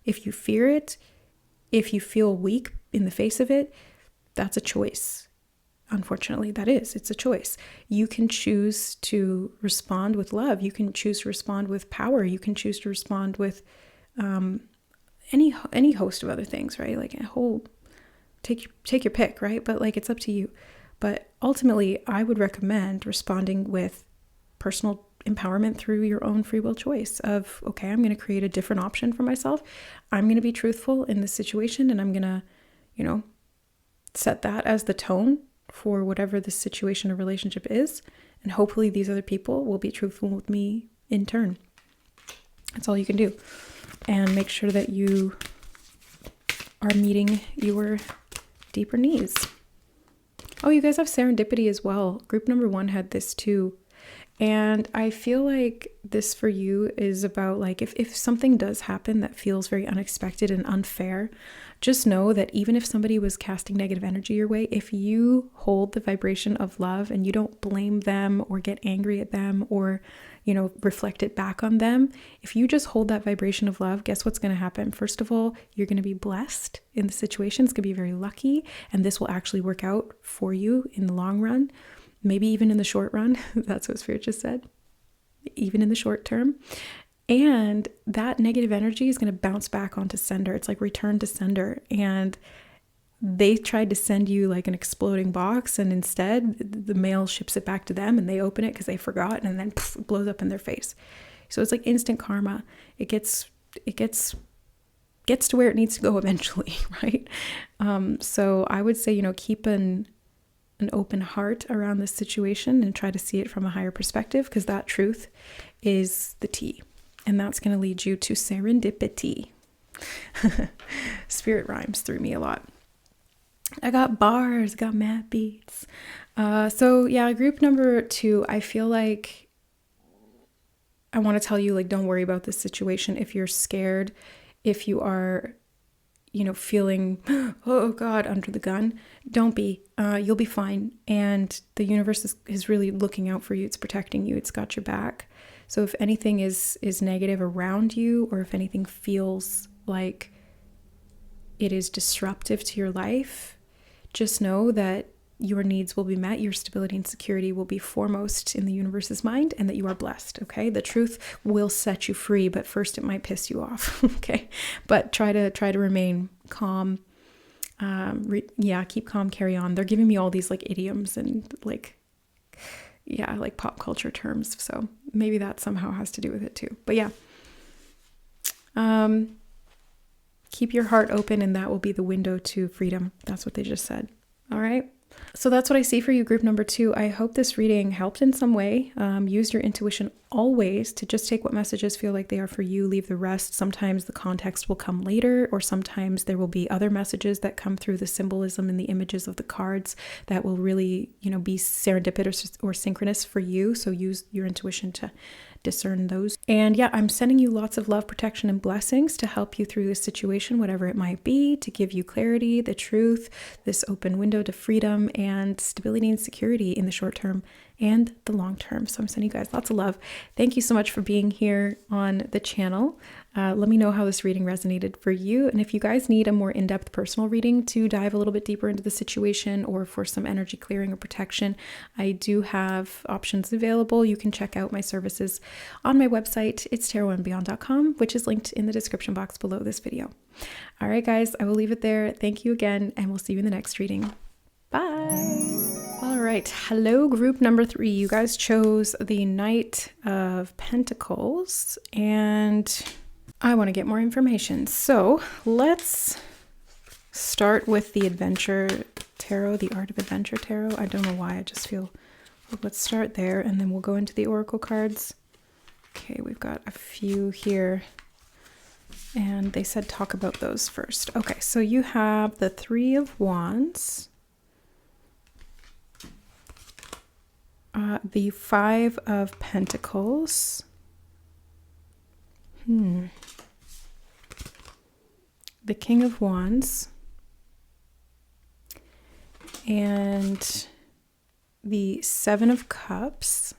If you fear it, if you feel weak in the face of it, that's a choice. Unfortunately, it's a choice. You can choose to respond with love. You can choose to respond with power. You can choose to respond with any host of other things, right? Like a whole, take your pick, right? But like, it's up to you. But ultimately, I would recommend responding with personal empowerment through your own free will choice of, okay, I'm going to create a different option for myself. I'm going to be truthful in this situation, and I'm going to, set that as the tone for whatever the situation or relationship is. And hopefully these other people will be truthful with me in turn. That's all you can do. And make sure that you are meeting your deeper needs. Oh, you guys have serendipity as well. Group number 1 had this too. And I feel like this for you is about like, if something does happen that feels very unexpected and unfair, just know that even if somebody was casting negative energy your way, if you hold the vibration of love and you don't blame them or get angry at them or, reflect it back on them, if you just hold that vibration of love, guess what's going to happen? First of all, you're going to be blessed in the situation. It's going to be very lucky, and this will actually work out for you in the long run. Maybe even in the short run. That's what Spirit just said. Even in the short term. And that negative energy is going to bounce back onto sender. It's like return to sender. And they tried to send you like an exploding box, and instead the mail ships it back to them, and they open it because they forgot, and then it blows up in their face. So it's like instant karma. It gets to where it needs to go eventually, right? So I would say, keep an open heart around this situation and try to see it from a higher perspective, because that truth is the tea, and that's going to lead you to serendipity. Spirit rhymes through me a lot. I got bars, got mad beats. So yeah, group number 2, I feel like I want to tell you, like, don't worry about this situation. If you're scared, if you are, feeling, oh God, under the gun, don't be. You'll be fine. And the universe is really looking out for you. It's protecting you. It's got your back. So if anything is negative around you, or if anything feels like it is disruptive to your life, just know that your needs will be met, your stability and security will be foremost in the universe's mind, and that you are blessed, okay? The truth will set you free, but first it might piss you off, okay? But try to remain calm. Keep calm, carry on. They're giving me all these like idioms and like pop culture terms, so maybe that somehow has to do with it too. But yeah, keep your heart open, and that will be the window to freedom. That's what they just said. All right. So that's what I see for you, group number 2. I hope this reading helped in some way. Use your intuition always to just take what messages feel like they are for you, leave the rest. Sometimes the context will come later, or sometimes there will be other messages that come through the symbolism and the images of the cards that will really, be serendipitous or synchronous for you. So use your intuition to discern those. And yeah, I'm sending you lots of love, protection, and blessings to help you through this situation, whatever it might be, to give you clarity, the truth, this open window to freedom and stability and security in the short term and the long term. So I'm sending you guys lots of love. Thank you so much for being here on the channel. Let me know how this reading resonated for you. And if you guys need a more in-depth personal reading to dive a little bit deeper into the situation, or for some energy clearing or protection, I do have options available. You can check out my services on my website. It's tarotandbeyond.com, which is linked in the description box below this video. All right, guys, I will leave it there. Thank you again, and we'll see you in the next reading. Bye. All right. Hello, group number 3. You guys chose the Knight of Pentacles, and I want to get more information. So let's start with the Adventure Tarot, the Art of Adventure Tarot. I don't know why. I just feel, let's start there, and then we'll go into the Oracle cards. Okay, we've got a few here, and they said talk about those first. Okay, so you have the 3 of Wands, the 5 of Pentacles, the King of Wands, and the 7 of Cups.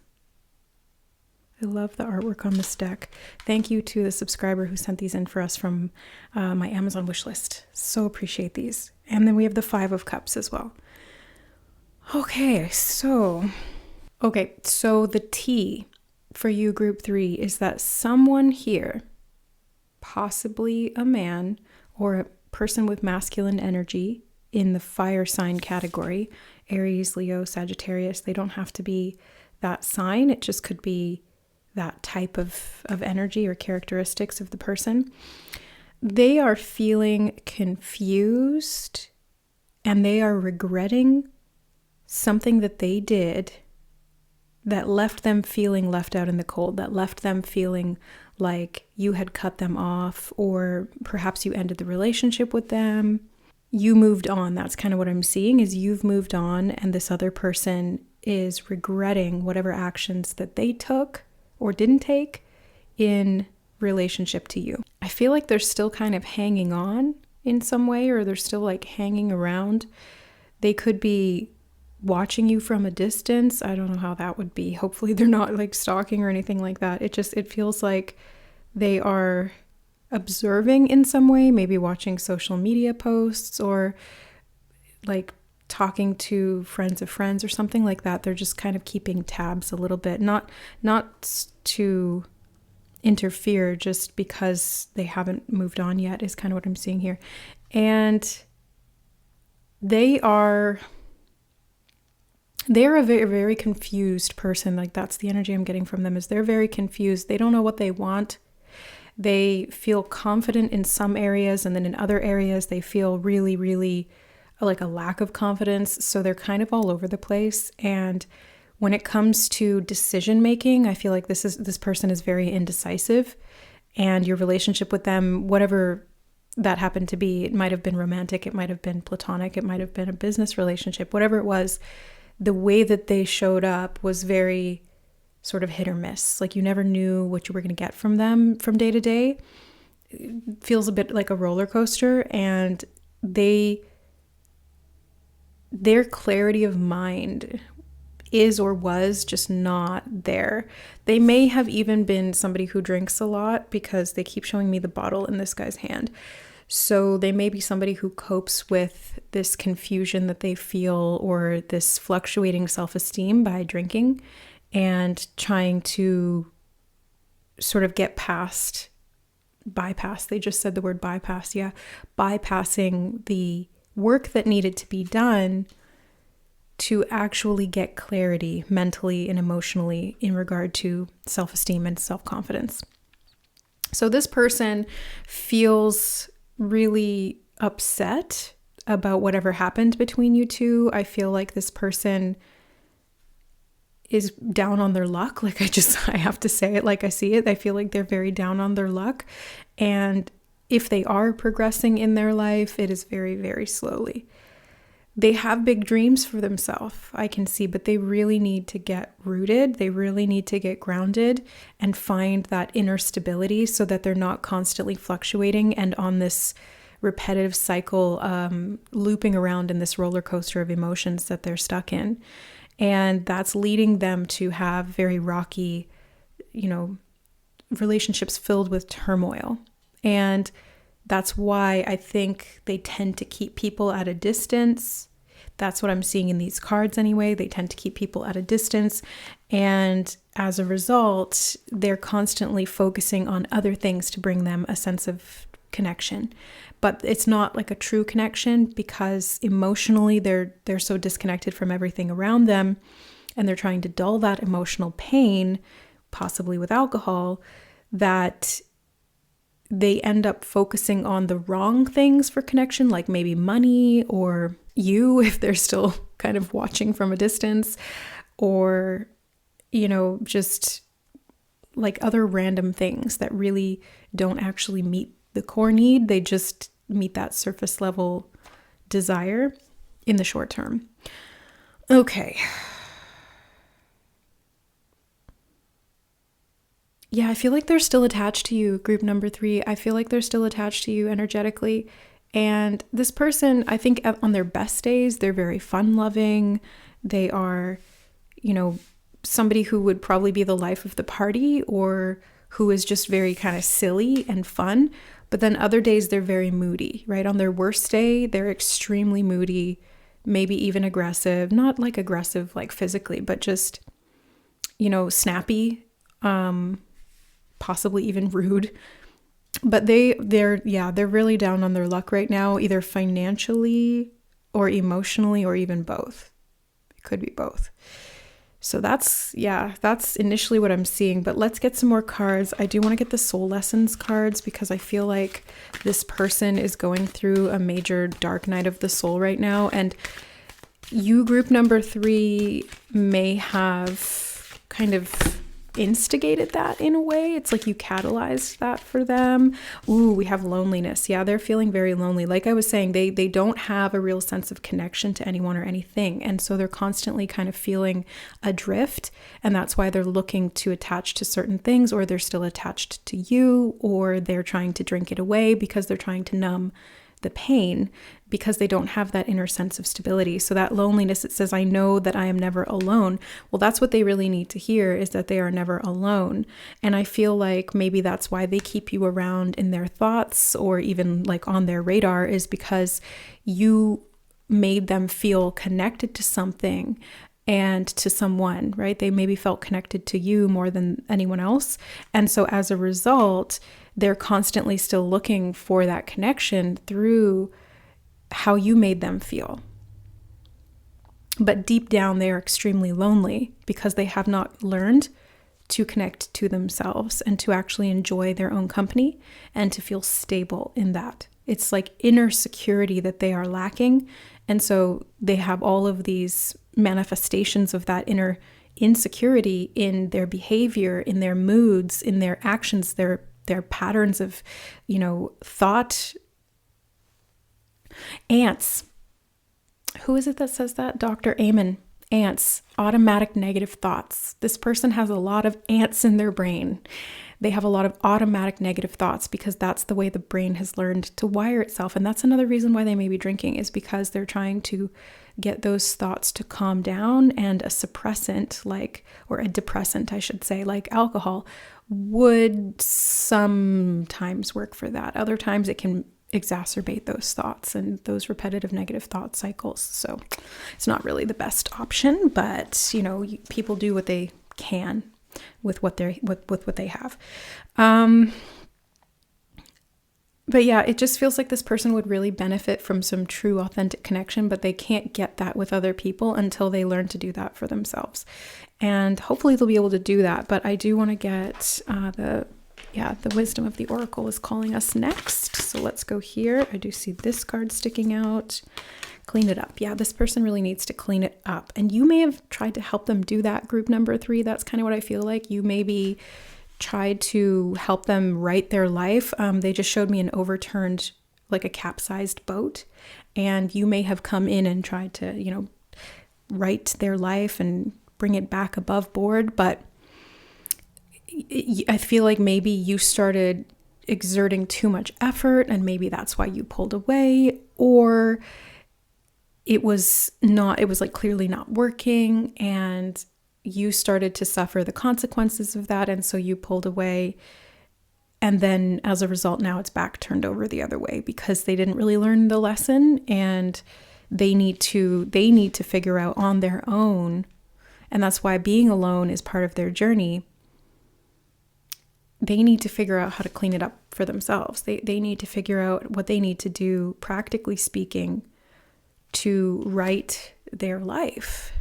I love the artwork on this deck. Thank you to the subscriber who sent these in for us from my Amazon wish list. So appreciate these. And then we have the 5 of Cups as well. Okay, so the T for you, group 3, is that someone here, possibly a man or a person with masculine energy in the fire sign category, Aries, Leo, Sagittarius, they don't have to be that sign. It just could be that type of energy or characteristics of the person. They are feeling confused, and they are regretting something that they did that left them feeling left out in the cold, that left them feeling like you had cut them off, or perhaps you ended the relationship with them. You moved on. That's kind of what I'm seeing, is you've moved on, and this other person is regretting whatever actions that they took or didn't take in relationship to you. I feel like they're still kind of hanging on in some way, or they're still like hanging around. They could be watching you from a distance. I don't know how that would be. Hopefully they're not like stalking or anything like that. It feels like they are observing in some way, maybe watching social media posts, or like talking to friends of friends or something like that. They're just kind of keeping tabs a little bit, not to interfere, just because they haven't moved on yet is kind of what I'm seeing here. And they are a very, very confused person. Like, that's the energy I'm getting from them, is they're very confused. They don't know what they want. They feel confident in some areas, and then in other areas they feel really, really like a lack of confidence. So they're kind of all over the place. And when it comes to decision making, I feel like this person is very indecisive, and your relationship with them, whatever that happened to be, it might have been romantic, it might have been platonic, it might have been a business relationship, whatever it was, the way that they showed up was very sort of hit or miss. Like you never knew what you were going to get from them from day to day. It feels a bit like a roller coaster, and their clarity of mind is or was just not there. They may have even been somebody who drinks a lot, because they keep showing me the bottle in this guy's hand. So they may be somebody who copes with this confusion that they feel, or this fluctuating self-esteem, by drinking and trying to sort of get past, bypass. They just said the word bypass. Yeah. Bypassing the work that needed to be done to actually get clarity mentally and emotionally in regard to self-esteem and self-confidence. So this person feels really upset about whatever happened between you two. I feel like this person is down on their luck. Like I have to say it like I see it. I feel like they're very down on their luck. And if they are progressing in their life, it is very, very slowly. They have big dreams for themselves, I can see, but they really need to get rooted. They really need to get grounded and find that inner stability, so that they're not constantly fluctuating and on this repetitive cycle, looping around in this roller coaster of emotions that they're stuck in. And that's leading them to have very rocky, relationships filled with turmoil. And that's why I think they tend to keep people at a distance. That's what I'm seeing in these cards anyway. They tend to keep people at a distance. And as a result, they're constantly focusing on other things to bring them a sense of connection. But it's not like a true connection, because emotionally they're so disconnected from everything around them, and they're trying to dull that emotional pain, possibly with alcohol, that they end up focusing on the wrong things for connection, like maybe money, or you, if they're still kind of watching from a distance, or, just like other random things that really don't actually meet the core need. They just meet that surface level desire in the short term. Okay. Yeah, I feel like they're still attached to you, group number 3. I feel like they're still attached to you energetically. And this person, I think on their best days, they're very fun-loving. They are, somebody who would probably be the life of the party, or who is just very kind of silly and fun. But then other days, they're very moody, right? On their worst day, they're extremely moody, maybe even aggressive. Not like aggressive, like physically, but just, snappy, possibly even rude. But they're really down on their luck right now, either financially or emotionally, or even both. It could be both. So that's initially what I'm seeing. But let's get some more cards. I do want to get the soul lessons cards, because I feel like this person is going through a major dark night of the soul right now. And you, group number 3, may have kind of instigated that in a way. It's like you catalyzed that for them. Ooh, we have loneliness. Yeah, they're feeling very lonely. Like I was saying, they don't have a real sense of connection to anyone or anything. And so they're constantly kind of feeling adrift. And that's why they're looking to attach to certain things, or they're still attached to you, or they're trying to drink it away because they're trying to numb the pain, because they don't have that inner sense of stability. So that loneliness, it says, I know that I am never alone. Well, that's what they really need to hear, is that they are never alone. And I feel like maybe that's why they keep you around in their thoughts, or even like on their radar, is because you made them feel connected to something and to someone, right? They maybe felt connected to you more than anyone else. And so as a result, they're constantly still looking for that connection through how you made them feel. But deep down, they are extremely lonely, because they have not learned to connect to themselves and to actually enjoy their own company and to feel stable in that. It's like inner security that they are lacking. And so they have all of these manifestations of that inner insecurity in their behavior, in their moods, in their actions, their patterns of, thought. Ants. Who is it that says that? Dr. Amen. Ants, automatic negative thoughts. This person has a lot of ants in their brain. They have a lot of automatic negative thoughts because that's the way the brain has learned to wire itself. And that's another reason why they may be drinking, is because they're trying to get those thoughts to calm down. And a suppressant, or a depressant, I should say, like alcohol, would sometimes work for that. Other times it can exacerbate those thoughts and those repetitive negative thought cycles. So it's not really the best option, but people do what they can with what they have. But yeah, it just feels like this person would really benefit from some true authentic connection, but they can't get that with other people until they learn to do that for themselves. And hopefully they'll be able to do that. But I do want to get the wisdom of the oracle is calling us next. So let's go here. I do see this card sticking out. Clean it up. Yeah, this person really needs to clean it up. And you may have tried to help them do that, group number 3. That's kind of what I feel like. You maybe tried to help them write their life. They just showed me an overturned, like a capsized boat. And you may have come in and tried to, write their life and bring it back above board. But I feel like maybe you started exerting too much effort and maybe that's why you pulled away, or it was like clearly not working and you started to suffer the consequences of that. And so you pulled away. And then as a result, now it's back turned over the other way because they didn't really learn the lesson, and they need to figure out on their own. And that's why being alone is part of their journey. They need to figure out how to clean it up for themselves. They need to figure out what they need to do, practically speaking, to write their life.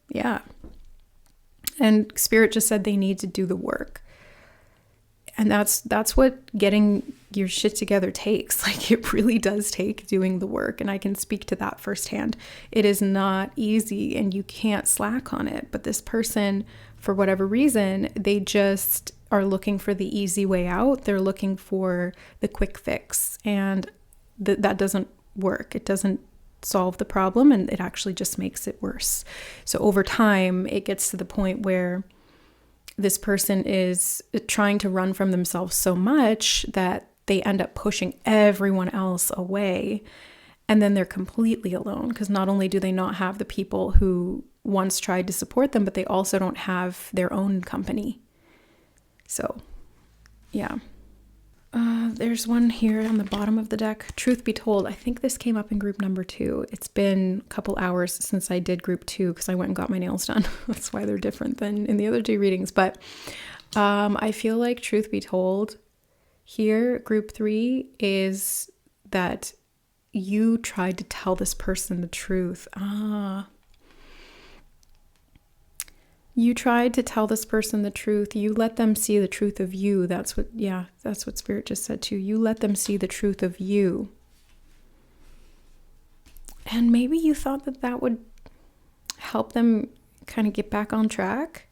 Yeah. And Spirit just said they need to do the work. And that's what getting your shit together takes. Like, it really does take doing the work. And I can speak to that firsthand. It is not easy and you can't slack on it. But this person, for whatever reason, they just are looking for the easy way out. They're looking for the quick fix. And that doesn't work. It doesn't solve the problem, and it actually just makes it worse. So over time, it gets to the point where this person is trying to run from themselves so much that they end up pushing everyone else away. And then they're completely alone, because not only do they not have the people who once tried to support them, but they also don't have their own company. So, yeah. There's one here on the bottom of the deck. Truth be told, I think this came up in group number 2. It's been a couple hours since I did group 2 because I went and got my nails done. That's why they're different than in the other 2 readings. But I feel like truth be told, here, group 3 is that you tried to tell this person the truth. You tried to tell this person the truth. You let them see the truth of you. That's what Spirit just said too. You let them see the truth of you. And maybe you thought that would help them kind of get back on track.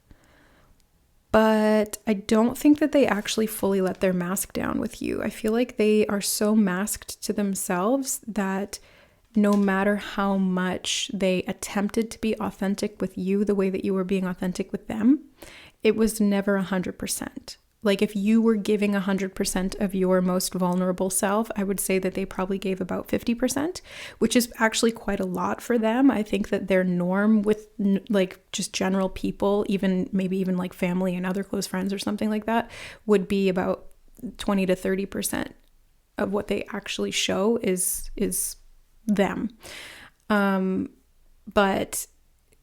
But I don't think that they actually fully let their mask down with you. I feel like they are so masked to themselves that no matter how much they attempted to be authentic with you the way that you were being authentic with them, it was never 100%. Like, if you were giving 100% of your most vulnerable self, I would say that they probably gave about 50%, which is actually quite a lot for them. I think that their norm with like just general people, maybe even like family and other close friends or something like that, would be about 20 to 30% of what they actually show is them. But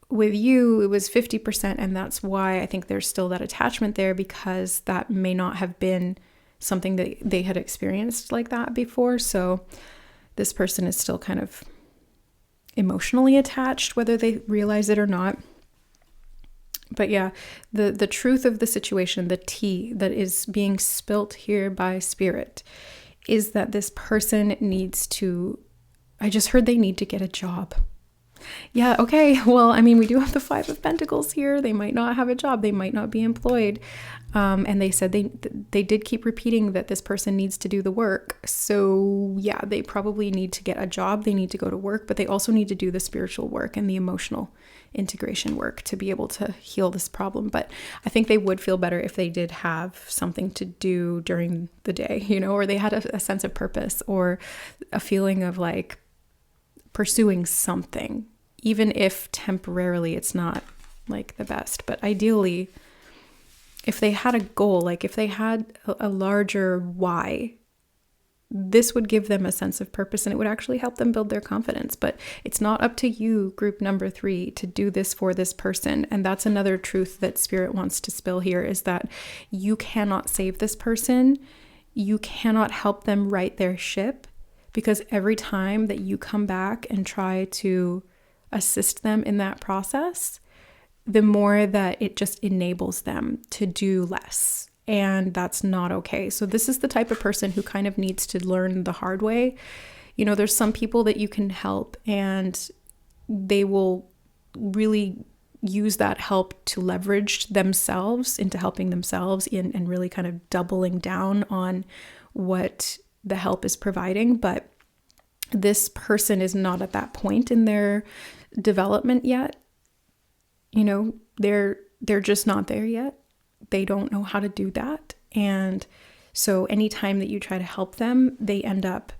with you, it was 50%. And that's why I think there's still that attachment there, because that may not have been something that they had experienced like that before. So this person is still kind of emotionally attached, whether they realize it or not. But yeah, the truth of the situation, the tea that is being spilt here by Spirit, is that this person needs to, I just heard they need to get a job. Yeah, okay. Well, I mean, we do have the 5 of Pentacles here. They might not have a job. They might not be employed. And they said they did keep repeating that this person needs to do the work. So yeah, they probably need to get a job. They need to go to work, but they also need to do the spiritual work and the emotional integration work to be able to heal this problem. But I think they would feel better if they did have something to do during the day, or they had a sense of purpose or a feeling of like pursuing something, even if temporarily it's not like the best. But ideally, if they had a goal, like if they had a larger why, this would give them a sense of purpose and it would actually help them build their confidence. But it's not up to you, group number 3, to do this for this person. And that's another truth that Spirit wants to spill here, is that you cannot save this person. You cannot help them right their ship, because every time that you come back and try to assist them in that process, the more that it just enables them to do less. And that's not okay. So this is the type of person who kind of needs to learn the hard way. There's some people that you can help and they will really use that help to leverage themselves into helping themselves and really kind of doubling down on what the help is providing. But this person is not at that point in their development yet. They're just not there yet. They don't know how to do that. And so anytime that you try to help them, they end up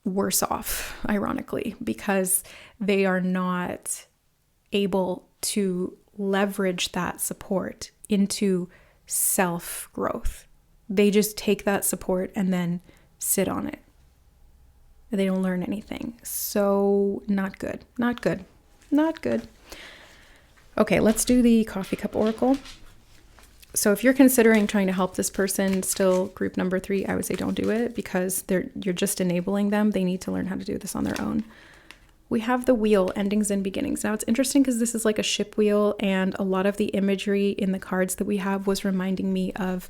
worse off, ironically, because they are not able to leverage that support into self-growth. They just take that support and then sit on it. They don't learn anything. So not good. Okay, let's do the coffee cup oracle. So if you're considering trying to help this person, still group number 3, I would say don't do it, because you're just enabling them. They need to learn how to do this on their own. We have the wheel, endings and beginnings. Now it's interesting because this is like a ship wheel, and a lot of the imagery in the cards that we have was reminding me of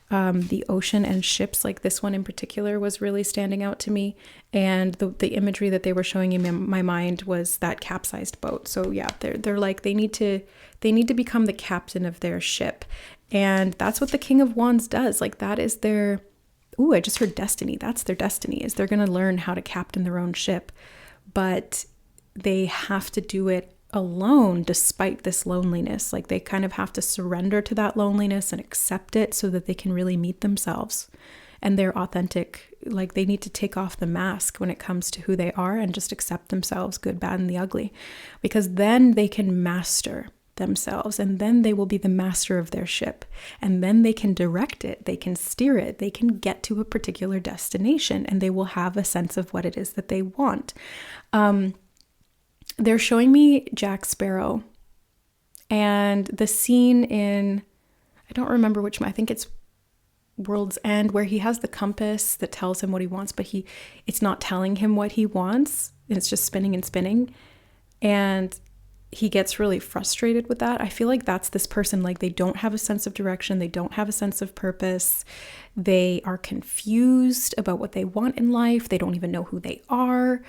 the ocean and ships. Like this one in particular was really standing out to me, and the imagery that they were showing in my mind was that capsized boat. So yeah, they're like they need to become the captain of their ship, and that's what the King of Wands does. Like that is their I just heard destiny. That's their destiny, is they're going to learn how to captain their own ship, but they have to do it alone despite this loneliness. Like they kind of have to surrender to that loneliness and accept it so that they can really meet themselves and their authentic, like they need to take off the mask when it comes to who they are and just accept themselves, good, bad, and the ugly, because then they can master themselves, and then they will be the master of their ship, and then they can direct it, they can steer it, they can get to a particular destination, and they will have a sense of what it is that they want. They're showing me Jack Sparrow, and the scene in, I don't remember which one, I think it's World's End, where he has the compass that tells him what he wants, but it's not telling him what he wants, and it's just spinning and spinning, and he gets really frustrated with that. I feel like that's this person. Like they don't have a sense of direction, they don't have a sense of purpose, they are confused about what they want in life, they don't even know who they are,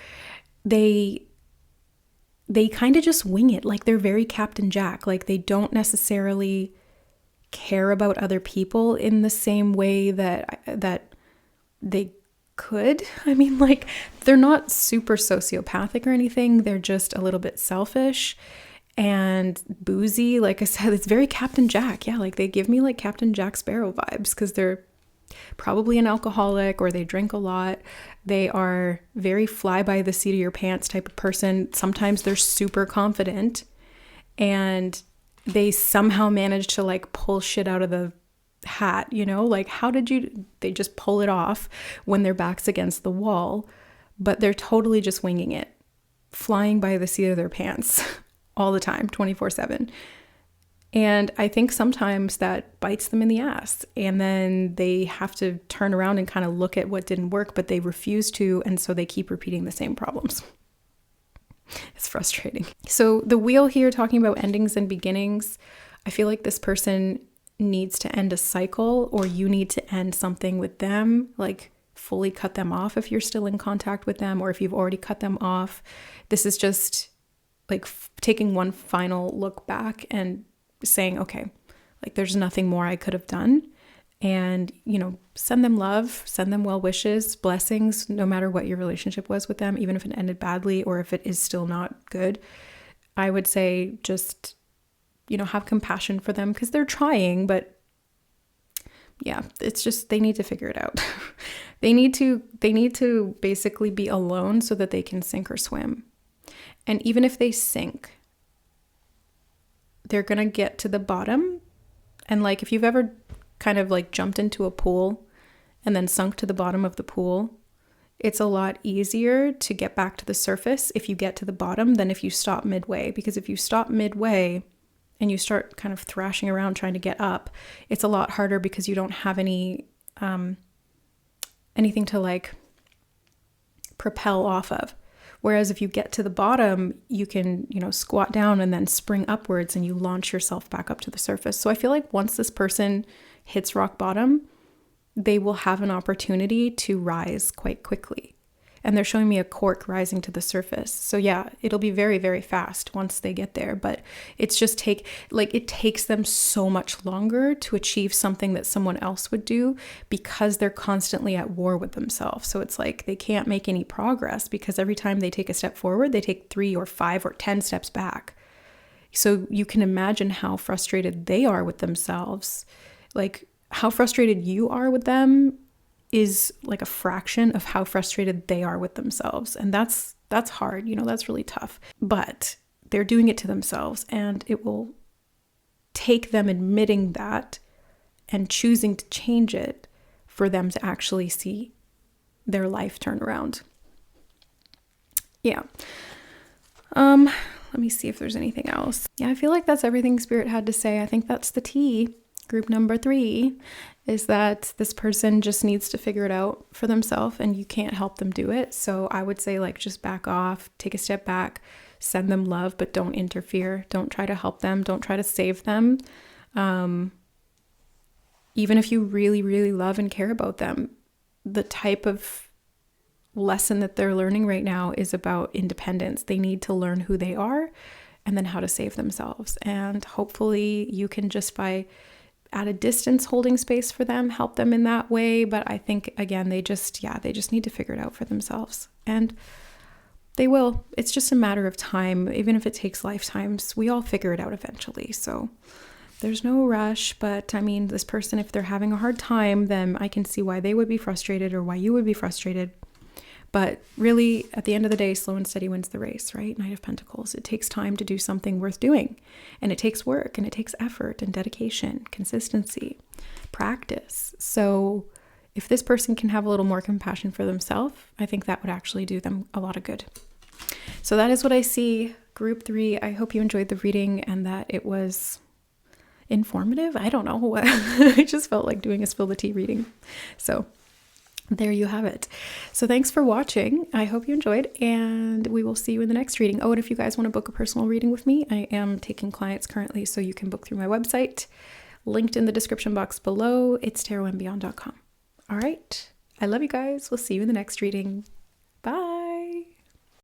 they kind of just wing it. Like they're very Captain Jack. Like they don't necessarily care about other people in the same way that they could. I mean, like they're not super sociopathic or anything. They're just a little bit selfish and boozy. Like I said, it's very Captain Jack. Yeah, like they give me like Captain Jack Sparrow vibes, because they're probably an alcoholic or they drink a lot. They are very fly by the seat of your pants type of person. Sometimes they're super confident and they somehow manage to like pull shit out of the hat, like they just pull it off when their back's against the wall, but they're totally just winging it, flying by the seat of their pants all the time, 24/7. And I think sometimes that bites them in the ass, and then they have to turn around and kind of look at what didn't work, but they refuse to. And so they keep repeating the same problems. It's frustrating. So the wheel here, talking about endings and beginnings, I feel like this person needs to end a cycle, or you need to end something with them, like fully cut them off if you're still in contact with them, or if you've already cut them off. This is just like taking one final look back and saying, okay, like there's nothing more I could have done. And, send them love, send them well wishes, blessings, no matter what your relationship was with them, even if it ended badly or if it is still not good. I would say just, have compassion for them because they're trying, but yeah, it's just, they need to figure it out. They need to basically be alone so that they can sink or swim. And even if they sink, they're going to get to the bottom. And like, if you've ever kind of like jumped into a pool and then sunk to the bottom of the pool, it's a lot easier to get back to the surface if you get to the bottom than if you stop midway. Because if you stop midway and you start kind of thrashing around trying to get up, it's a lot harder because you don't have anything to like propel off of. Whereas if you get to the bottom, you can, squat down and then spring upwards and you launch yourself back up to the surface. So I feel like once this person hits rock bottom, they will have an opportunity to rise quite quickly. And they're showing me a cork rising to the surface. So yeah, it'll be very, very fast once they get there. But it's just it takes them so much longer to achieve something that someone else would do because they're constantly at war with themselves. So it's like they can't make any progress because every time they take a step forward, they take 3 or 5 or 10 steps back. So you can imagine how frustrated they are with themselves. Like how frustrated you are with them is like a fraction of how frustrated they are with themselves. And that's hard, that's really tough. But they're doing it to themselves, and it will take them admitting that and choosing to change it for them to actually see their life turn around. Yeah. Let me see if there's anything else. Yeah, I feel like that's everything Spirit had to say. I think that's the tea. Group number 3 is that this person just needs to figure it out for themselves and you can't help them do it. So I would say like just back off, take a step back, send them love, but don't interfere. Don't try to help them. Don't try to save them. Even if you really, really love and care about them, the type of lesson that they're learning right now is about independence. They need to learn who they are and then how to save themselves. And hopefully you can just by at a distance holding space for them, help them in that way. But I think, again, they just need to figure it out for themselves. And they will. It's just a matter of time. Even if it takes lifetimes, we all figure it out eventually. So there's no rush. But I mean, this person, if they're having a hard time, then I can see why they would be frustrated or why you would be frustrated. But really, at the end of the day, slow and steady wins the race, right? Knight of Pentacles. It takes time to do something worth doing. And it takes work and it takes effort and dedication, consistency, practice. So if this person can have a little more compassion for themselves, I think that would actually do them a lot of good. So that is what I see. Group 3, I hope you enjoyed the reading and that it was informative. I don't know. I just felt like doing a spill the tea reading. So there you have it. So thanks for watching. I hope you enjoyed, and we will see you in the next reading. Oh, and if you guys want to book a personal reading with me, I am taking clients currently, so you can book through my website, linked in the description box below. It's tarotandbeyond.com. All right. I love you guys. We'll see you in the next reading. Bye.